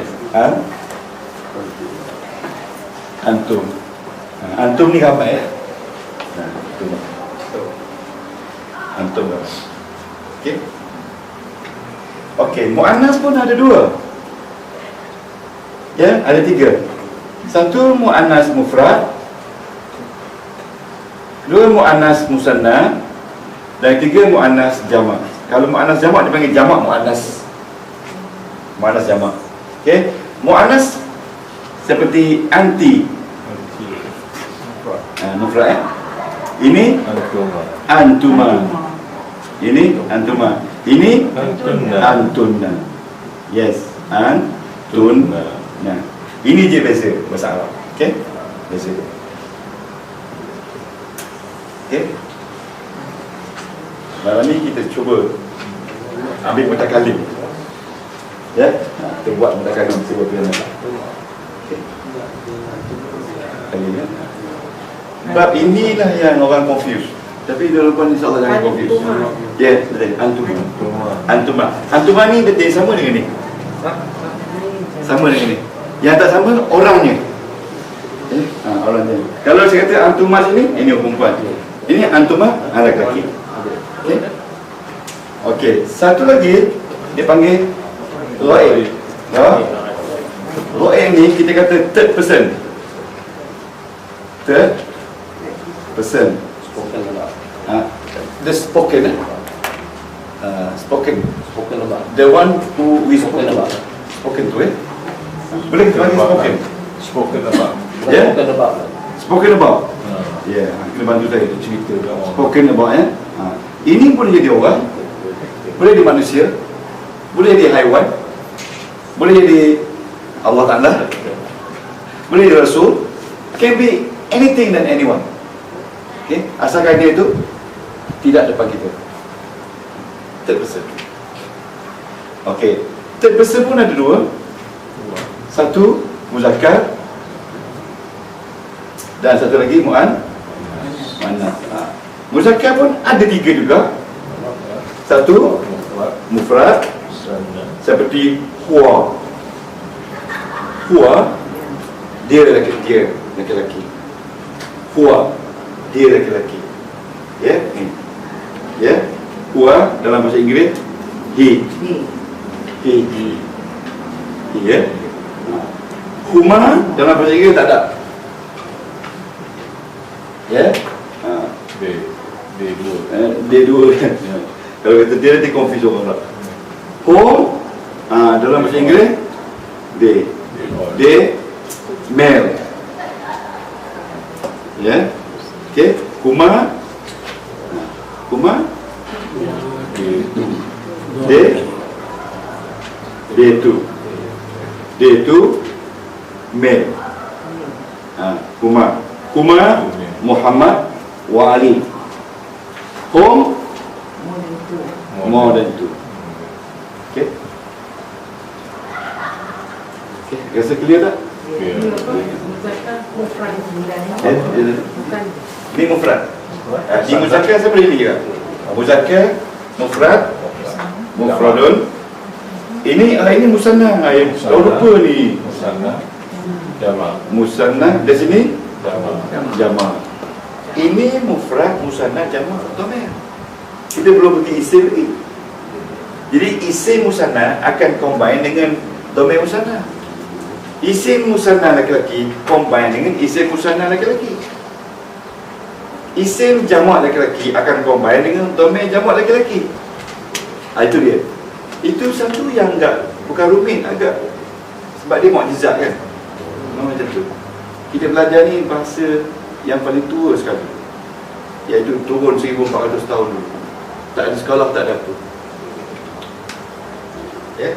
Antum. Antum ni ramai ya. Antum. Okey. Okey, muannas pun ada 2. Ya, ada 3. Satu muannas mufrad, 2 muannas musanna, dan 3 muannas jamak. Kalau muannas jamak dipanggil jamak muannas. Muannas jamak. Okey. Muannas seperti anti. Mufrad ya. Ini antuma. Ini antuma. Ini antunna. Yes, antunna. Nah, ini je beza bahasa Arab. Okey? Beza. Okey? Malam ni kita cuba ambil mutakalim. Ya? Kita buat mutakalim cuba kita nak. Okey. Kalim ya. Sebab inilah yang orang confuse. Tapi dia lupa insya-Allah jangan confuse. Ya, betul. Antuma. Antuma ni betul sama dengan ni. Sama dengan ni. Yang tak sama orangnya. Orangnya. Kalau saya kata antuma sini, ini perempuan. Ini antuma lelaki. Okey. Okey, satu lagi dia panggil Ro'ib. Ro'ib ni kita kata third person. Third person. The spoken. Spoken about. The one who we spoken about. Spoken to boleh kita panggil spoken. Spoken about. Ya? Spoken about. Ya, kena bantu saya cerita. Spoken about ya. Ini boleh jadi orang, boleh jadi manusia, boleh jadi haiwan, boleh jadi Allah Ta'ala, boleh jadi Rasul. Can be anything dan anyone. Okay? Asalkan dia itu tidak depan kita. Third person. Okay. Third person pun ada 2. Satu muzakkar dan satu lagi muannas. Muzakkar pun ada 3 juga. Satu mufrad seperti huwa. Huwa dia lelaki. Huwa dia lelaki. Ya, ya. Huwa dalam bahasa Inggeris he. Ya. Huma dalam bahasa Inggeris tak ada. Ya. D2. Kalau kata dia nanti confuse orang tak. Home dalam bahasa Inggeris D male. Ya. Okey, Huma Dia itu male. Huma Muhammad wa Ali. Hum more than two. Okay. Rasa clear tak? Mufrad bukan. Ini mufrad. Di muzakkar saya boleh ni juga. Muzakkar, mufrad, mufradun. Ini musanna. Yang tahu lupa ni. Musanna, jamak. Musanna dari sini Jamak. Ini mufrad, musanna, jamak. Domir. Kita belum pergi isim lagi. Jadi isim musanna akan combine dengan domir musanna. Isim musanna laki-laki combine dengan isim musanna laki-laki. Isim jamak laki-laki akan combine dengan domir jamak laki-laki. Itu dia. Itu satu yang bukan rumit agak, sebab dia mukjizat kan. Macam tu. Kita belajar ni bahasa yang paling tua sekali, iaitu turun 1400 tahun dulu. Tak ada sekolah, tak ada apa. Ya,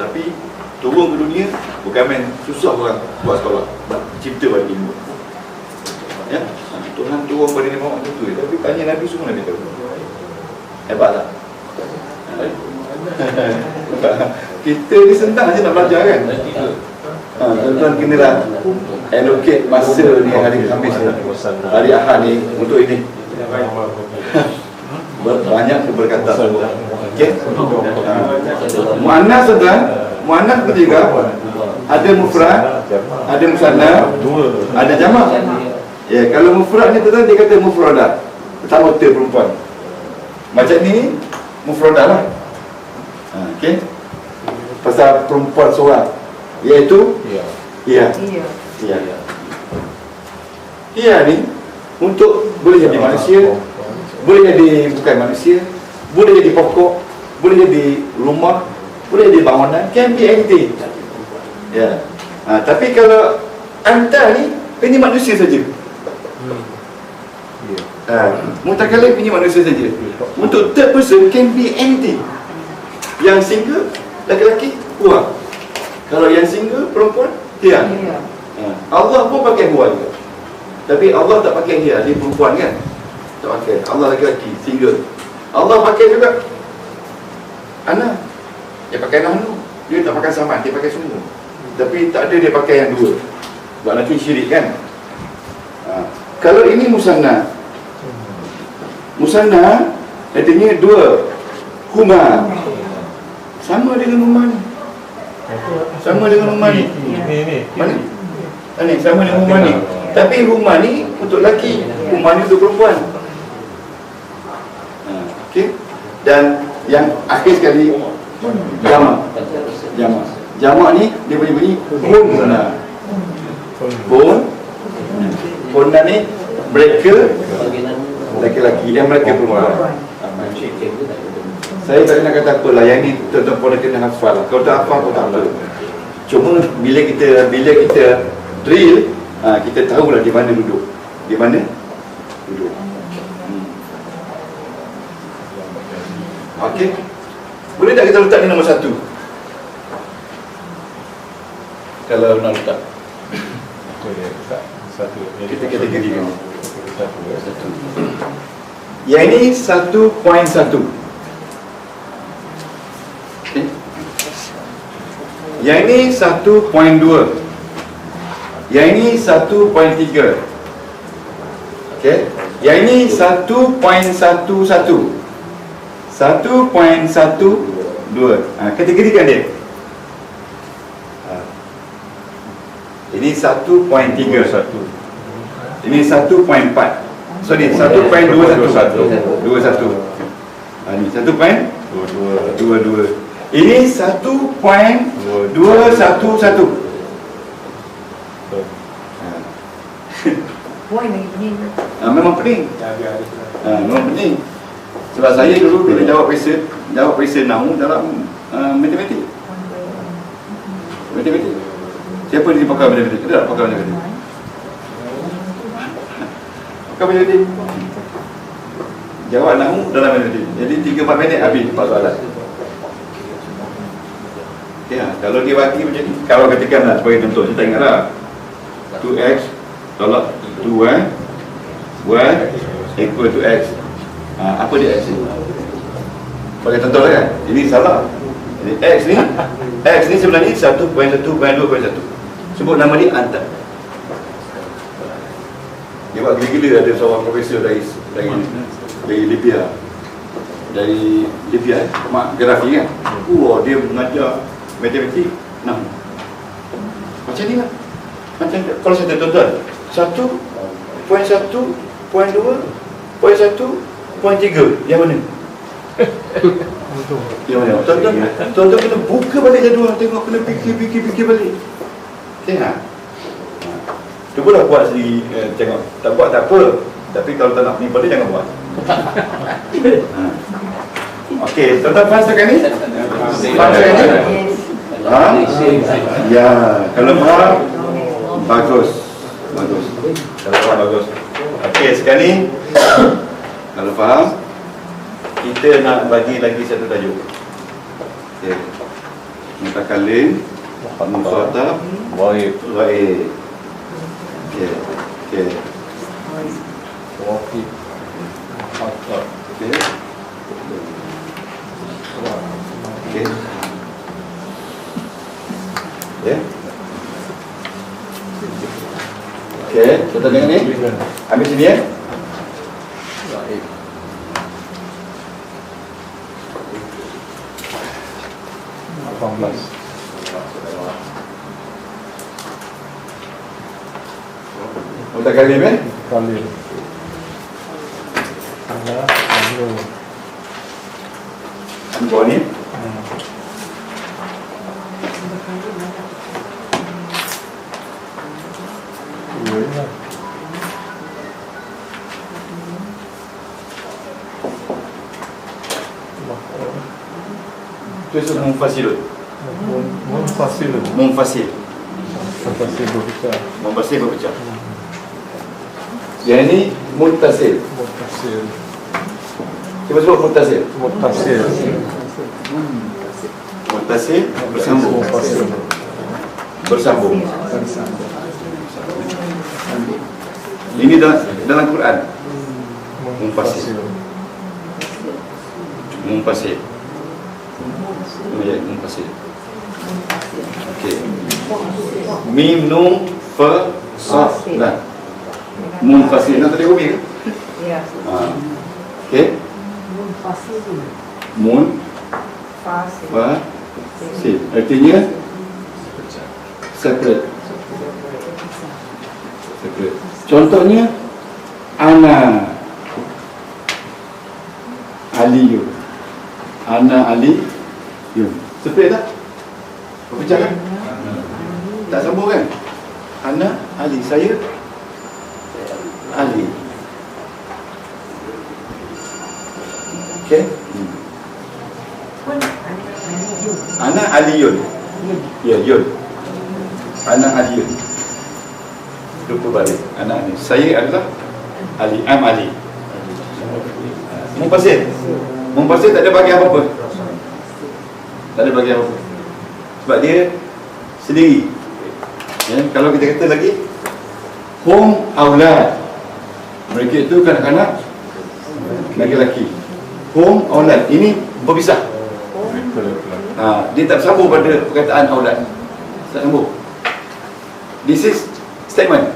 tapi turun ke dunia bukan main susah orang buat sekolah, cipta bagi ilmu. Ya, Tuhan turun pada Nabi Muhammad tu. Tapi tanya Nabi, semua Nabi tahu. Hebat tak? Kita ni senang je nak belajar kan. Tuan-tuan kenalah allocate masa ni hari Khamis ni, hari Ahad ni untuk ini. Banyak keberkatan. Okey. Muannas tuan, muannas ketiga ada mufrad, ada musanna, ada jamak. Ya, kalau mufrad ni tuan dia kata mufradah. Pertama ter perempuan. Macam ni mufradah lah. Okey. Pasal perempuan seorang, iaitu Ia ni untuk boleh jadi manusia, boleh jadi bukan manusia, boleh jadi pokok, boleh jadi rumah, boleh jadi bangunan, can be anything. Ya. Tapi kalau anta ni ini manusia saja. Mutakalim ini manusia saja. Untuk third person can be anything. Yang single laki-laki, puan. Kalau yang single perempuan, dia. Allah pun pakai huwa juga. Tapi Allah tak pakai dia perempuan kan? Tak pakai. Allah laki-laki, single. Allah pakai juga Ana. Dia pakai nahnu. Dia tak pakai saman, dia pakai semua. Tapi tak ada dia pakai yang dua. Sebab nanti syirik kan? Kalau ini musanna. Musanna artinya dua. Huma. Sama dengan huma ni. Sama dengan rumah ni. Mana? Ni sama dengan rumah ni. Tapi rumah ni untuk lelaki, rumah ni untuk perempuan. Okey. Dan yang akhir sekali jamak. Jamak ni dia bunyi hunna. Hunna ni mereka laki-laki, yang mereka perempuan. Saya tak nak kata apa lah, yang ni tuan-tuan kena hafal lah. Kalau tak hafal pun tak apa. Cuma bila kita drill, kita tahulah di mana duduk. Di mana duduk. Okey. Boleh tak kita letak ni nombor 1? Kalau nak letak. Kita kategorikan. Yang ini 1.1. Yang ini 1.2. Yang ini 1.3. Okey. Yang ini 1.11. 1.12. Kategorikan dia. Ini 1.3. Ini 1.4. Sorry, 1.21. 21. Ini 1.22. Ini 1.211. Poin lagi pening. Memang pening. Memang pening. Sebab saya dulu bila jawab perisa nahu dalam matematik. Siapa di pakar matematik? Ada tak pakar matematik? Pakar matematik. Jawab nahu dalam matematik. Jadi 3-4 minit habis soalan. Okey, kalau dia bagi macam ni, kalau katakanlah sebagai contoh, saya tak ingat lah 2x tolak 2y equal to x. Apa dia x ni? Bagi contoh lah kan, ini salah. Jadi x ni sebenarnya 1.1 banding 2.1. Sebut nama dia antar. Dia buat gila-gila, ada seorang profesor dari Libya. Dari Libya, mak grafi kan. Dia mengajar matematik 6. Macam ni lah. Macam kalau saya tuan-tuan 1.1, 0.2, 0.1, 0.3, yang mana? Yang mana? Tuan-tuan kena buka balik jadual, tengok, kena fikir balik. Okey tak? Cubalah buat sendiri, tengok. Tak buat tak apa, tapi kalau tak nak penipu dia, jangan buat. Okey, tuan-tuan faham setakat ni? Faham setakat ni? Ya, kalau faham, bagus. Kalau faham, bagus. Okey, sekarang ni kalau faham, kita nak bagi lagi satu tajuk. Okey, mutakalim, mukhatab, ghaib. Okey. Wakil. Okey. Ya. Okey, kita tengok ni. Ambil sini ya. Mutakalim kan? Kalim. Bawah ni. Itu munfasilun. Munfasil berpecah. Yang ini muttasil. Cuba sebut muttasil. Muttasil bersambung. Ini dalam Quran. Munfasil. Okey. Mim nun fa sa la. Munfasil. Nak tadi umi ke? Ya. Okey. Mun Fasil. fasil. Artinya separate. Contohnya ana aliyun. Separate tak? Berpecah kan? Tak sambung kan? Ana Ali, saya Ali. Okey. Ana aliyun. Ya, yun. Ana aliyun. Lupa balik. Ana Ali. Saya adalah Ali. I'm Ali. Munfasil tak ada bahagian apa-apa. Sebab dia sendiri. Ya, kalau kita kata lagi hum aulad, mereka itu kanak-kanak laki-laki. Hum aulad, ini berpisah. Dia tak sambung pada perkataan aulad. Tak sambung. This is statement.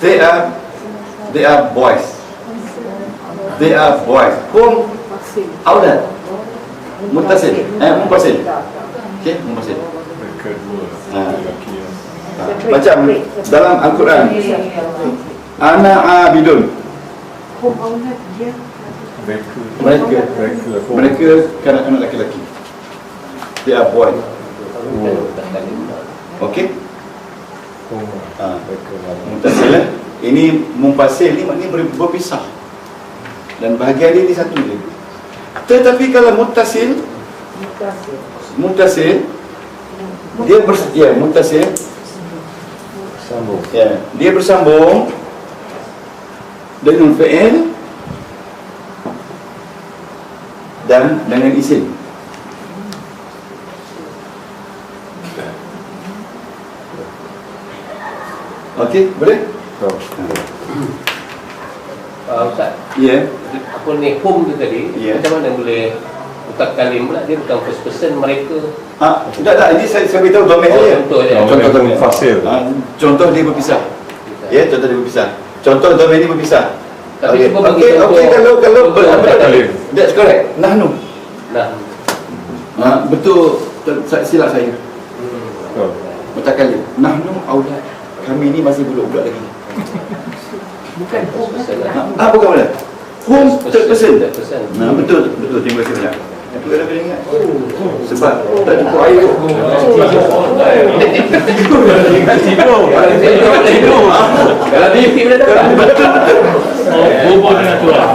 They are boys. Hum aulad. Munfasil. Okey, munfasil. Macam dalam Al-Quran, ana abidun. Mereka kanak-kanak laki-laki. They are boy. Okey. Munfasil. Ini munfasil ni maknanya berpisah. Dan bahagian ini satu je. Tetapi kalau muttasil dia dia bersambung dengan fi'il dan dengan isim. Okey, boleh? Ustaz, Ya. apa ni home tu tadi, Ya. macam mana boleh mutakalim pula, dia bukan first person mereka. Tak, ini saya beritahu domain saya. Contoh je. Contoh domain. Fasil. Contoh dia berpisah. Ya, contoh dia berpisah. Contoh domain ini berpisah. Tapi cuba bagi Okey, contoh. kalau Mutakalim. that's correct. Nahnu. Nah, Betul, silap saya. Betul. Mutakalim. Nahnu aulad. Kami ni masih budak-budak lagi. Bukan home first person lah. lah. Bukan mana? Home third person. Third person. Betul. Terima kasih banyak. Apa kena kena ingat? Sebab tak cukup air. Tidur. Kalau dia fit boleh dapat. Bubur dengan tuan.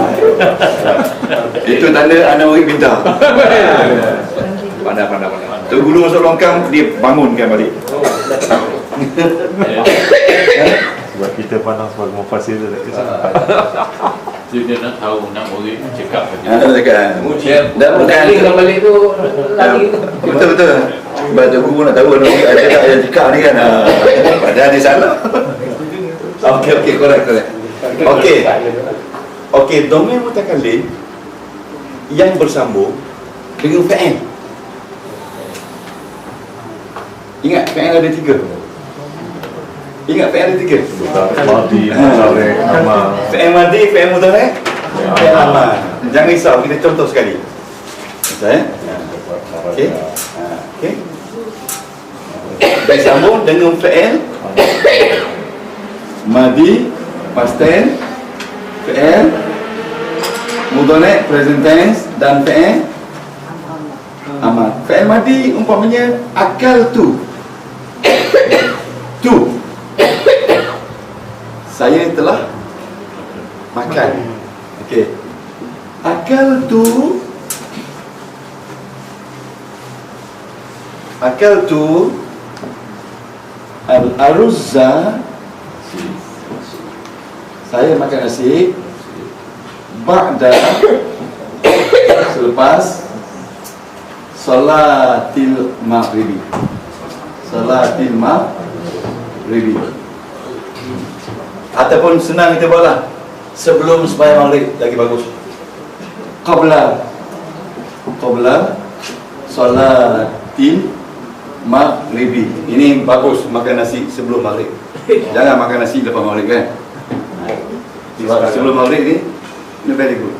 Itu tanda anak murid pintar. Pandai. Tu guru masuk longkang, dia bangunkan balik. Sebab kita pandang sebagai mufassir tu tak kisah. Jadi dia nak tahu nak murid cakap ke Ha, dia. cakap. Dia Dan bukan dengan balik tu lagi. betul. Sebab tu guru nak tahu anak murid ada tak yang cakap ni kan. Padahal dia salah. Okey, correct. Okey, domain mutakalim yang bersambung dengan fa'il. Ingat fa'il ada 3. Madi, Mudhari', Amar. Fa'il madi, fa'il mudhari', fa'il amar. Jangan risau, kita contoh sekali. Saya. Okey. Okey. Bersambung dengan fa'il madi, past tense, fa'il mudhari', present tense dan fa'il amar. Fa'il madi umpamanya akal tu. Saya telah makan. Okey. Akal tu al-aruzza. Saya makan nasi ba'da, selepas salatil maghribi. Ataupun senang kita buatlah, sebelum sembahyang maghrib lagi bagus. Qabla salatil maghribi. Ini bagus makan nasi sebelum maghrib. Jangan makan nasi lepas maghrib kan. Sebelum maghrib ni very good.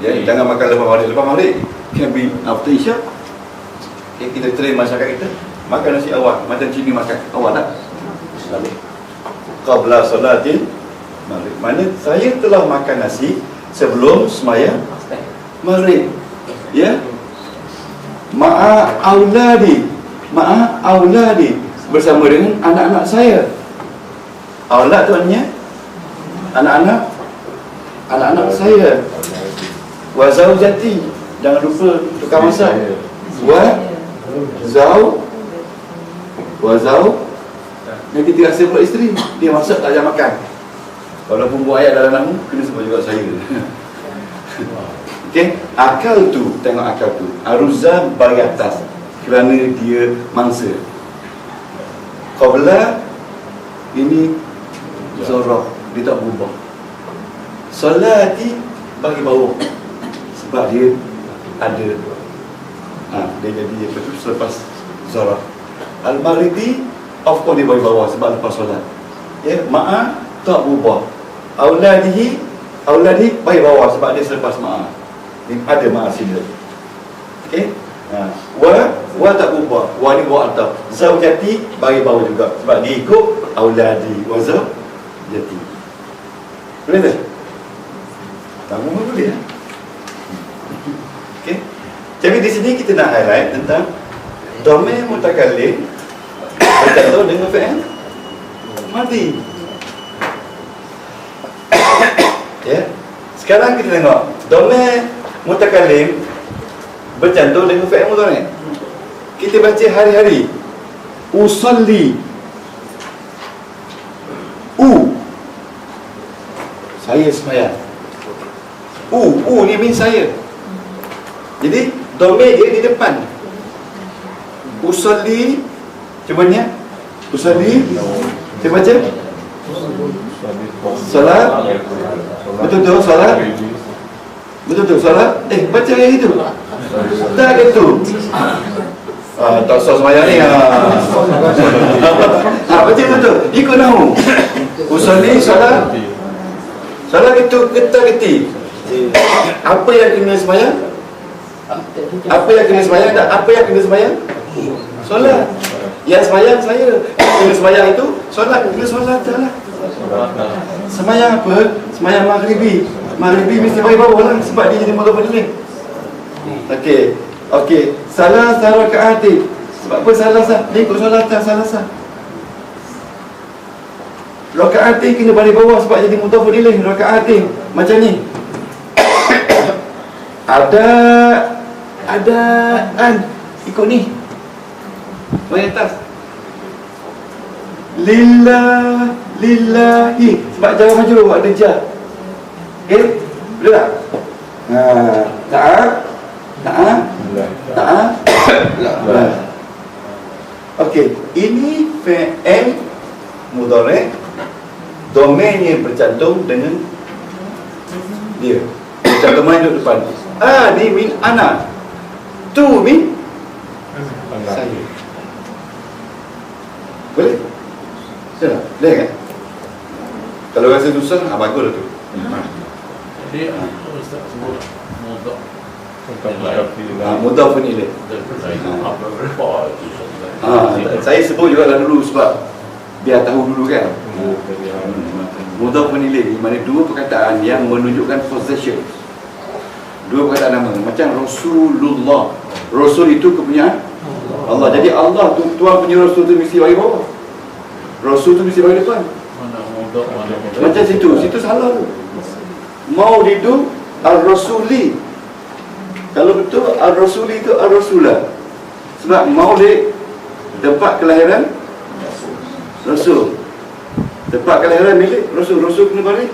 Ya, jangan makan lepas maghrib. Lepas maghrib can be after isya. Okay, kita train masyarakat kita makan nasi awal, macam Cina makan awal tak? Qabla salatil maghrib. Mana saya telah makan nasi sebelum sembahyang maghrib. Ya. Ma'a auladi bersama dengan anak-anak saya. Aulad tu maknanya anak-anak saya. Wa zaujati, jangan lupa tukar masak. Wa zau nanti dia rasa pula isteri, dia masak tak ajak makan. Walaupun buat ayat dalam nama, kena sebut juga saya. Okey, akal tu, tengok akal tu. Aruzah bagi atas kerana dia mangsa. Qabla ini zorah, dia tak berubah. Salati bagi bawah sebab dia ada dia jadi betul selepas zorah. Al-Maghribi of course dia bagi bawah sebab lepas solat. Ya, ma'a tak berubah. Auladi bagi bawah sebab dia selepas ma'a. Ini ada ma'a sila. Okey? Wa tak berubah. Wa ni bawa atau zaujati bagi bawah juga sebab dia ikut auladi wa zaujati. Boleh tak? Tak boleh ya? Okey. Jadi di sini kita nak highlight tentang domain mutakallim bercantum dengan fi'il madi. Ya. Sekarang kita tengok domain mutakallim bercantum dengan fi'il mudhari'. Kita baca hari-hari. Usalli. Saya sembahyang. Ni mean saya. Jadi domain dia di depan. Usalli, cuba ni. Usalli. Kita baca. Solat. Betul-betul solat. Betul-betul solat. Baca yang itu. Tak gitu. Tak usah semayang ni. Baca betul. Ikut nahu. Usolli solat. Solat itu getah-geti. Apa yang kena semayang? Apa yang kena semayang dan apa yang kena semayang? Solat. Yang semayang saya. Yang kena semayang itu solat. Kena solat lah. Semayang apa? Semayang maghribi. Maghribi mesti bagi bawah lah sebab dia jadi mula berdiri. Okey. Salah rakaat. Sebab apa salah sah? Dia ikut solat tak salah sah. Rakaat kena balik bawah sebab jadi mutafaq ilaih. Rakaat macam ni. Adaan ikut ni. Bagi atas. Lillahi sebab jauh maju ada jah. Okey? Boleh tak? Ta'ah. Okey, ini fi'il mudhari' domainnya bercantum dengan dia. Cantuman duduk depan. Di min ana. Tu min saya. Boleh? Boleh kan? Kalau rasa susah, bagus tu. Jadi Ustaz sebut mudah. Mudhaf ilaih. Saya sebut juga lah dulu sebab biar tahu dulu kan. Mudhaf ilaih mana dua perkataan yang menunjukkan possession. Dua perkataan nama. Macam Rasulullah. Rasul itu kepunyaan Allah. Jadi Allah tu, Tuhan punya Rasul tu mesti bagi bawah. Rasul tu mesti bagi depan. Macam situ salah tu. Maulidu Ar-Rasuli. Kalau betul Ar-Rasuli itu Ar-Rasulah. Sebab maulid tempat kelahiran Rasul. Tempat kelahiran milik Rasul. Rasul kena balik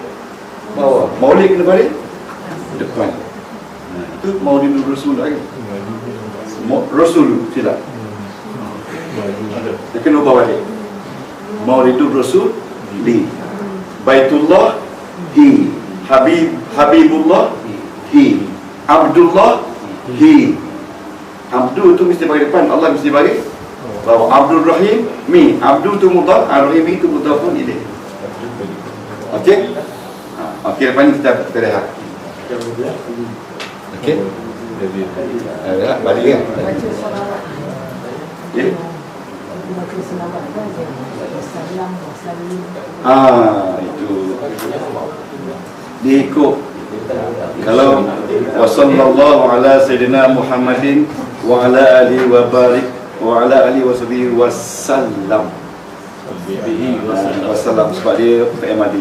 bawah. Maulid kena balik depan. Itu Maulidur Rasul lagi. Rasul silap. Dia kena ubah balik. Maulidur Rasul li. Baitullah hi. Habibullah hi. Abdullah hi. Abdul tu mesti bagi depan, Allah mesti bagi bawah. Abdul Rahim mi. Abdul tu mudhaf, Ar-Rahim itu mudhafun ilaih. Okey? Okey, lepas ni kita lihat. Okey? Balik kan? Baca salawat. Ya? Baca salawat kan. Wassalam, wassalim. Itu diikut. Kalau wasallallahu ala sayyidina Muhammadin wa ala alihi wa barik wa ala alihi washabihi wasallam. Wasallam sebab dia fi'il madi.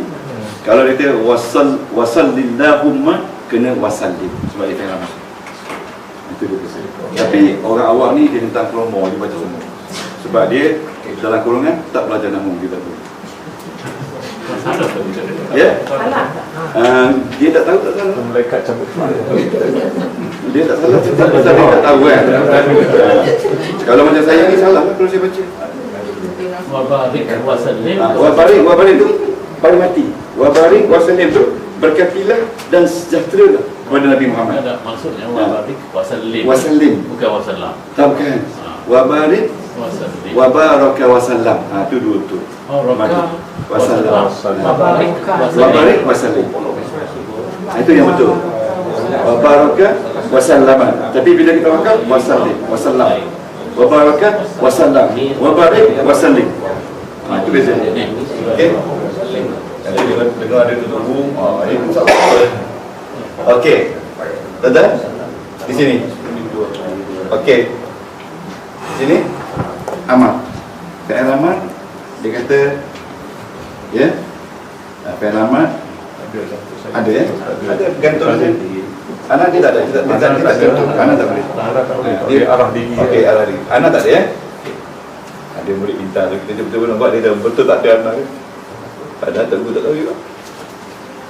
Kalau dia kata wasallillahumma kena wasallim sebab dia fi'il madi. Itu dia kata. Tapi orang awam ni dia tentang promo dia baca semua. Sebab dia dalam kurungan tak belajar nahu kita tu. Ya? Salah. Dia tak tahu tak salah. Malaikat cabut. Dia tak salah sebab dia tak tahu kan. Kalau macam saya ni salah kalau saya baca. Wabarik wasallim. Wabarik tu baru mati. Wabarik wasallim tu berkatilah dan sejahteralah kepada Nabi Muhammad. Ada maksudnya wabarik wasallim. Wasallim. Bukan wasallam. Tak bukan. Wabarik Wasallim. wabaraka wasallam. Tu dua tu. Raka Wasallam. Wabarik wasallim. Itu yang betul. Wabaraka wasallam. Tapi bila kita makan wasallim, wasallam. Wabaraka wasallam. Wabarik wasallim. Itu bezanya. Okey. Nanti dengar ada tutup. Okey. Dah? Di sini. Okey. Di sini amal. Fi'il amal dia kata ya. Fi'il amal ada ya? Ada gantung dia. Anak dia tak ada. Kita gantung. Anak tak boleh. Dia arah diri. Okey, arah diri. Anak tak ada ya? Ada murid pintar tu. Kita betul-betul nampak dia dah betul tak ada anak ke? Padahal tak tahu juga.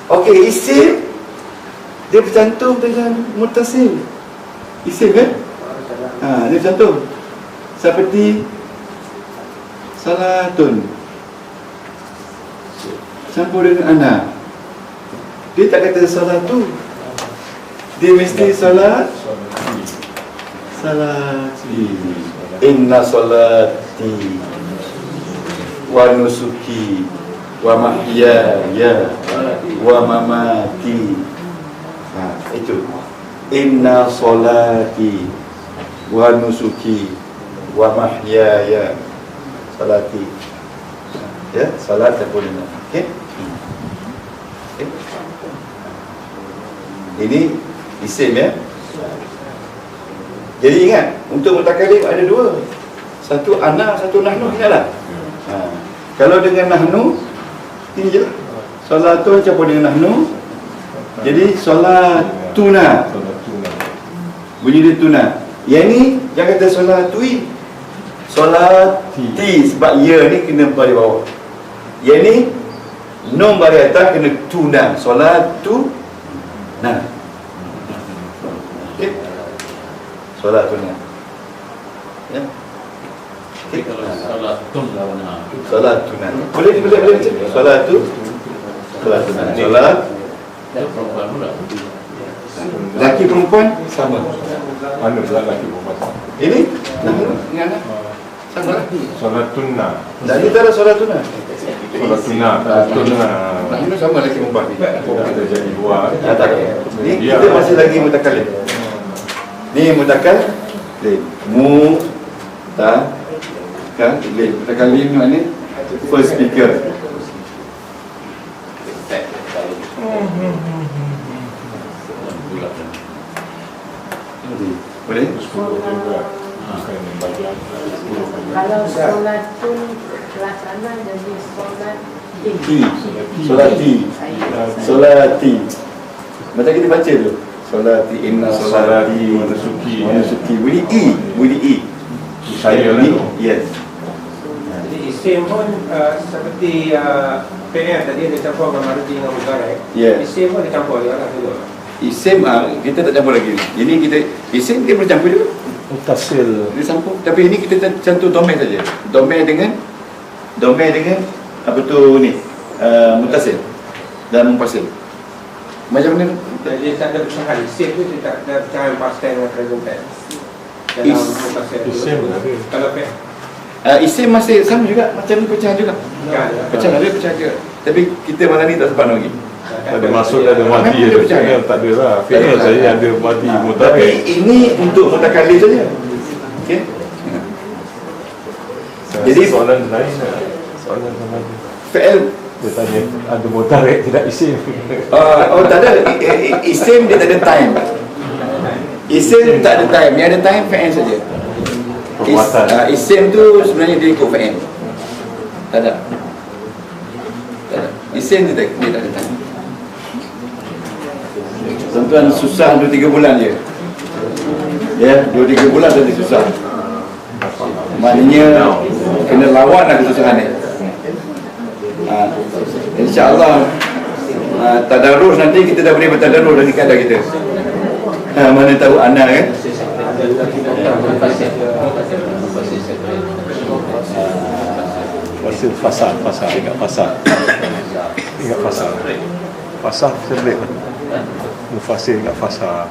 Okey, isim dia bercantum dengan mutasil. Isim kan? Dia bercantum. Seperti salatun. Campur dengan ana. Dia tak kata salatu. Dia mesti salati. Inna salati wa nusuki wa mahyaya wa mamati. Itu. Inna salati wa nusuki wa mahyaya. Salati. Ya, salat dan boleh. Okey. Okay. Ini isim ya. Jadi ingat, untuk mutakalim ada dua. Satu ana, satu nahnu, ingatlah. Kalau dengan nahnu, ini je. Solatun campur dengan nahnu. Jadi solatuna. Bunyi dia tuna. Yang ni jangan kata solatui. Solati, sebab ya ni kena balik bawah. Yang ni nom balik atas kena tuna. Solatu nah. Okey. Solatuna. Ya. Tapi kalau salatun lawan Solatuna. Boleh baca. Solatuna. Solat. perempuan pula. Laki perempuan sama. Mana pula lelaki perempuan? Ini nahnu dengan ana. Sama lah. Solatuna. Dan ini tak ada solatuna. Solatuna. Solatuna. Nahnu sama laki perempuan. Kita jadi dua. Tak ada. Ni kita masih lagi mutakalim. Ni mutakalim. Mutakalim maknanya first speaker. Boleh? Kalau solatun laksana jadi Solati. Macam kita baca tu. Solati inna solati wa nusuki. wa nusuki. Bunyi i. Saya lah tu. Yes. Jadi isim pun seperti PN tadi ada campur Marudi dengan Muzarai. Ya. Isim pun dicampur juga lah dulu. Isim kita tak campur lagi. Ini kita isim dia bercampur juga. Mutasil. Dia campur. Tapi ini kita cantum domain saja. Domain dengan apa tu ni? Mutasil dan mufasil. Macam mana? Jadi tak ada pecahan. Isim tu dia tak ada pecahan past tense dengan present tense. Dalam mufasil. Isim ada. Kalau PN Isim masih sama juga. Macam ni pecahan juga. Pecahan ada pecahan juga. Tapi kita malam ni tak sempat lagi. Ada masuk ada mati ada pecahan tak ada lah. Fi'il saja ada mati Tapi mutarik. ini untuk mutakalim saja. Okey. Jadi soalan lain lah. Soalan sama ada. Fi'il Dia tanya ada mutarik tidak isim. tak ada. Isim dia tak ada time. Isim tak ada time. Yang ada time fi'il saja. Perbuatan. Isim tu sebenarnya dia ikut fi'il. Tak ada. Isim dia tak ada time. Tuan-tuan susah 2-3 bulan je. Ya, 2-3 bulan dah susah. Maknanya kena lawan lah kesusahan ni. InsyaAllah tadarus nanti kita dah boleh bertadarus dari keadaan kita. Mana tahu anak kan. Fasil fasal ingat fasal. Ingat fasal. Fasal sebelik lah. Mufasil ingat fasal.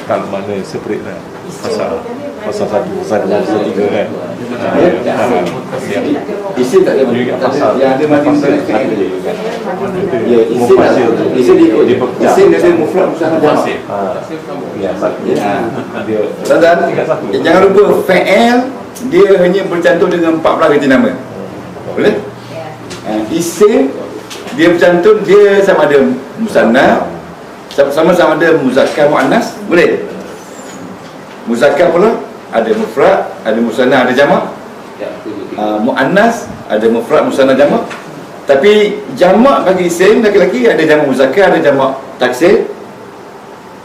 Kalau mana sebelik lah. Fasal 1, fasal 2, fasal 3 kan. Isim tak ada pasal. yang ada mati mutlak. Ya, isim dia ikut. Isim dia ada mufrad musanna jamak. Ya, Dia jangan lupa fa'il dia hanya bercantum dengan 14 ganti nama. Boleh? Isim dia bercantum dia sama ada musanna sama ada muzakkar muannas. Boleh? Muzakkar pula ada mufrad, ada musanna, ada jamak. Muannas ada mufrad, musanna, jamak. Tapi jamak bagi isim laki-laki ada jamak muzakkar, ada jamak taksir.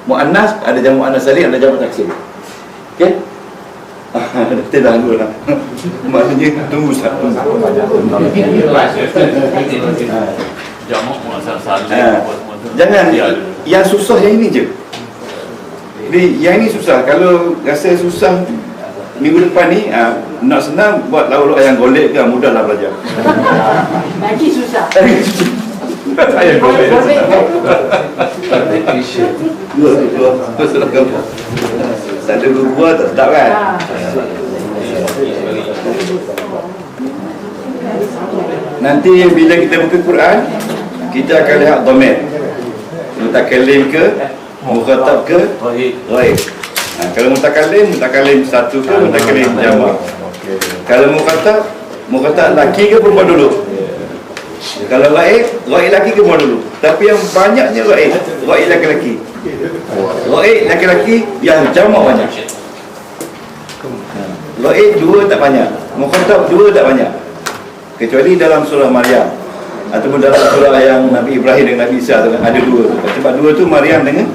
Muannas ada jamak muannas salim, ada jamak taksir. Okey? Dah tangguh lah. Maknanya tunggu Ustaz. Jamak muasal salim. Jangan yang susah yang ini je. Jadi yang ini susah. Kalau rasa susah minggu depan ni nak senang buat lauk-lauk ayam golek ke, mudahlah belajar. Lagi susah. Saya boleh. Tak ada guru tak sedap kan? Nanti bila kita buka Quran, kita akan lihat dhamir. Mutakallim ke, mukhatab ke, ghaib. Kalau mutakallim satu ke, mutakallim jamak. Kalau mukhatab laki ke perempuan dulu. Kalau ghaib laki ke perempuan dulu. Tapi yang banyaknya ghaib laki-laki. Ghaib laki-laki yang jamak banyak. Ghaib dua tak banyak, mukhatab dua tak banyak. Kecuali dalam surah Maryam ataupun dalam surah yang Nabi Ibrahim dengan Nabi Isa ada dua. Sebab dua tu Maryam dengan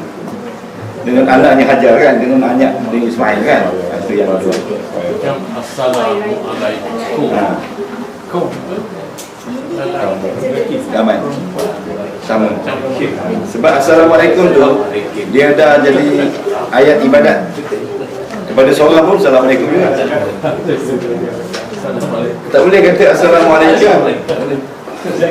anaknya Hajar kan, dengan anak dengan Ismail kan. Itu yang dua. Macam Assalamualaikum. Kum. Ramai sama. Sebab Assalamualaikum tu dia dah jadi ayat ibadat. Kepada seorang pun Assalamualaikum juga. Tak boleh kata Assalamualaikum.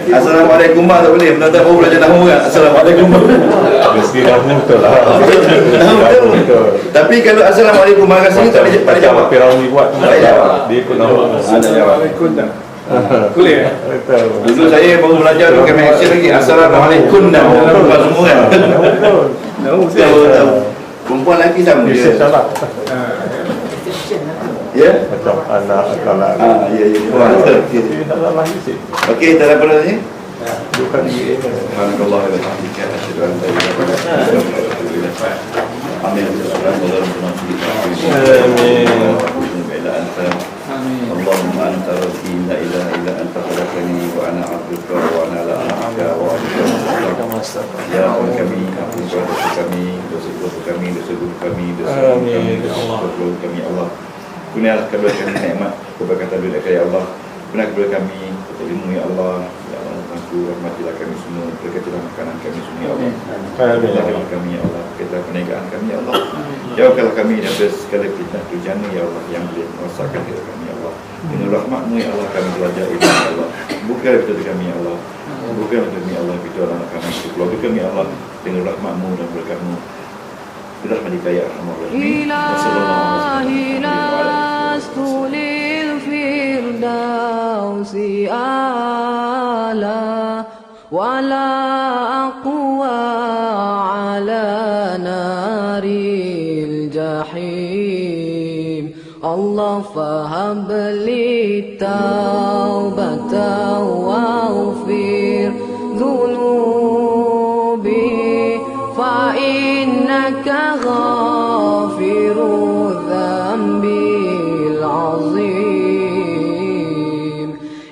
Assalamualaikum tak boleh. Benda-benda baru belajar nahwu kan. Assalamualaikum. Mesti nahwu betul lah. Betul. Tapi kalau Assalamualaikum maka sini tak boleh jawab. Firauni buat dia ikut nahwu. Assalamualaikum tak? Kuliah. Dulu saya baru belajar tu kami action lagi. Assalamualaikum dah. Buat semua kan. Tahu. Perempuan lelaki sama dia. Ya? Macam anak kalak. Ya. Okey, tak ada apa lagi? Bukan dia. Subhanallah wa bihamdihi asyhadu an la ilaha illa anta amin. Allahumma anta rabbi la ilaha illa anta khalaqtani wa ana 'abduka wa ana la a'budu wa atubu ya Allah kami ampun dosa kami, dosa-dosa kami, kami Allah. Gunalah kepada kami nikmat keberkatan dari ya Allah. Gunalah kepada kami ilmu ya Allah. Ya Allah, rahmatilah kami semua, berkatilah makanan kami semua ya Allah. Berkatilah kami ya Allah, berkatilah perniagaan kami ya Allah. Jauhkanlah kami dari segala fitnah dujana ya Allah yang boleh merosakkan hidup kami ya Allah. Dengan rahmat-Mu ya Allah kami belajar ilmu ya Allah. Bukalah pintu kami ya Allah. Bukalah pintu ya Allah, pintu anak kami, keluarga kami ya Allah. Dengan rahmat-Mu dan berkat-Mu. Birahmatika ya arhamar rahimin. Ilahi lastu lil firdausi ala wala aqwa ala naril jahim. Allah fahab li taubata waghfir dhunubi fa innaka ghafiru dhanbil azim.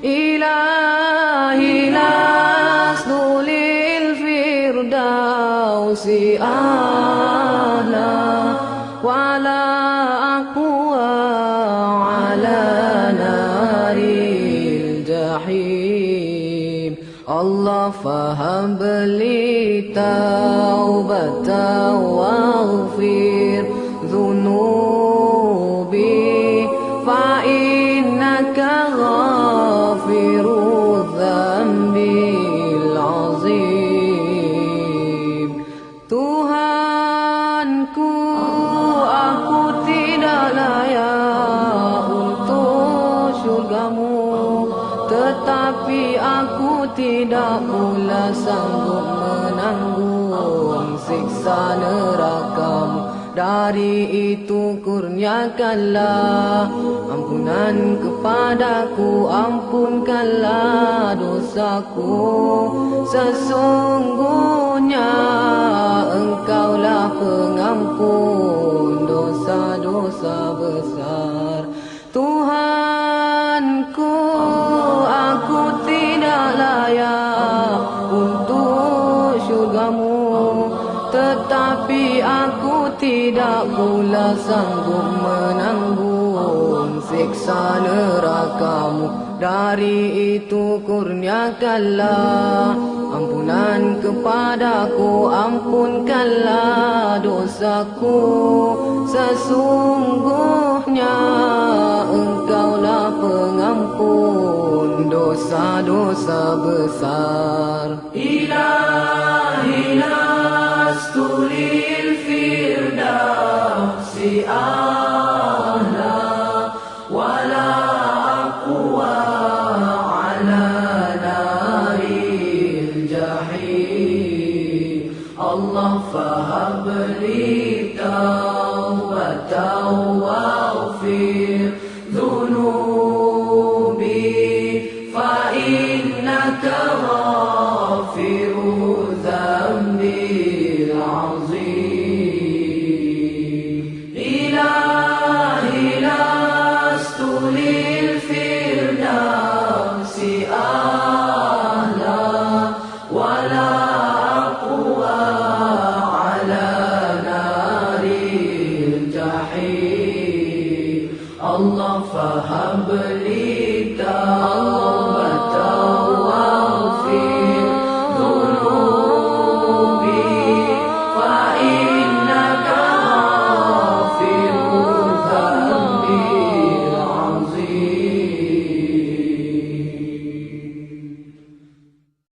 Ilahi lastu lil firdausi a'la wala aqwa ala naril jahim. Allah fahab li taubata waghfir dhunubi fa innaka ghafiru dhanbil azim. Tuhanku, aku tidak layak untuk syurga-Mu, tetapi aku tidak pula sanggup menanggung siksa neraka-Mu. Dari itu kurniakanlah ampunan kepadaku, ampunkanlah dosaku. Sesungguhnya Engkaulah pengampun dosa-dosa besar. Tuhanku, aku tidak layak untuk syurga-Mu, tetapi aku tidak pula sanggup menanggung siksa neraka-Mu. dari itu kurniakanlah ampunan kepadaku, ampunkanlah dosaku. Sesungguhnya Engkaulah pengampun dosa-dosa besar. Ilahi lastu lil firdausi ahla wala aqwa ala naril jahim. Allah fahabli tawbatan waghfir dhunubi fa innaka ghafiru dhanbil azim. Ilahi lastu lil firdausi ahla wala aqwa ala naril jahim. Allah faham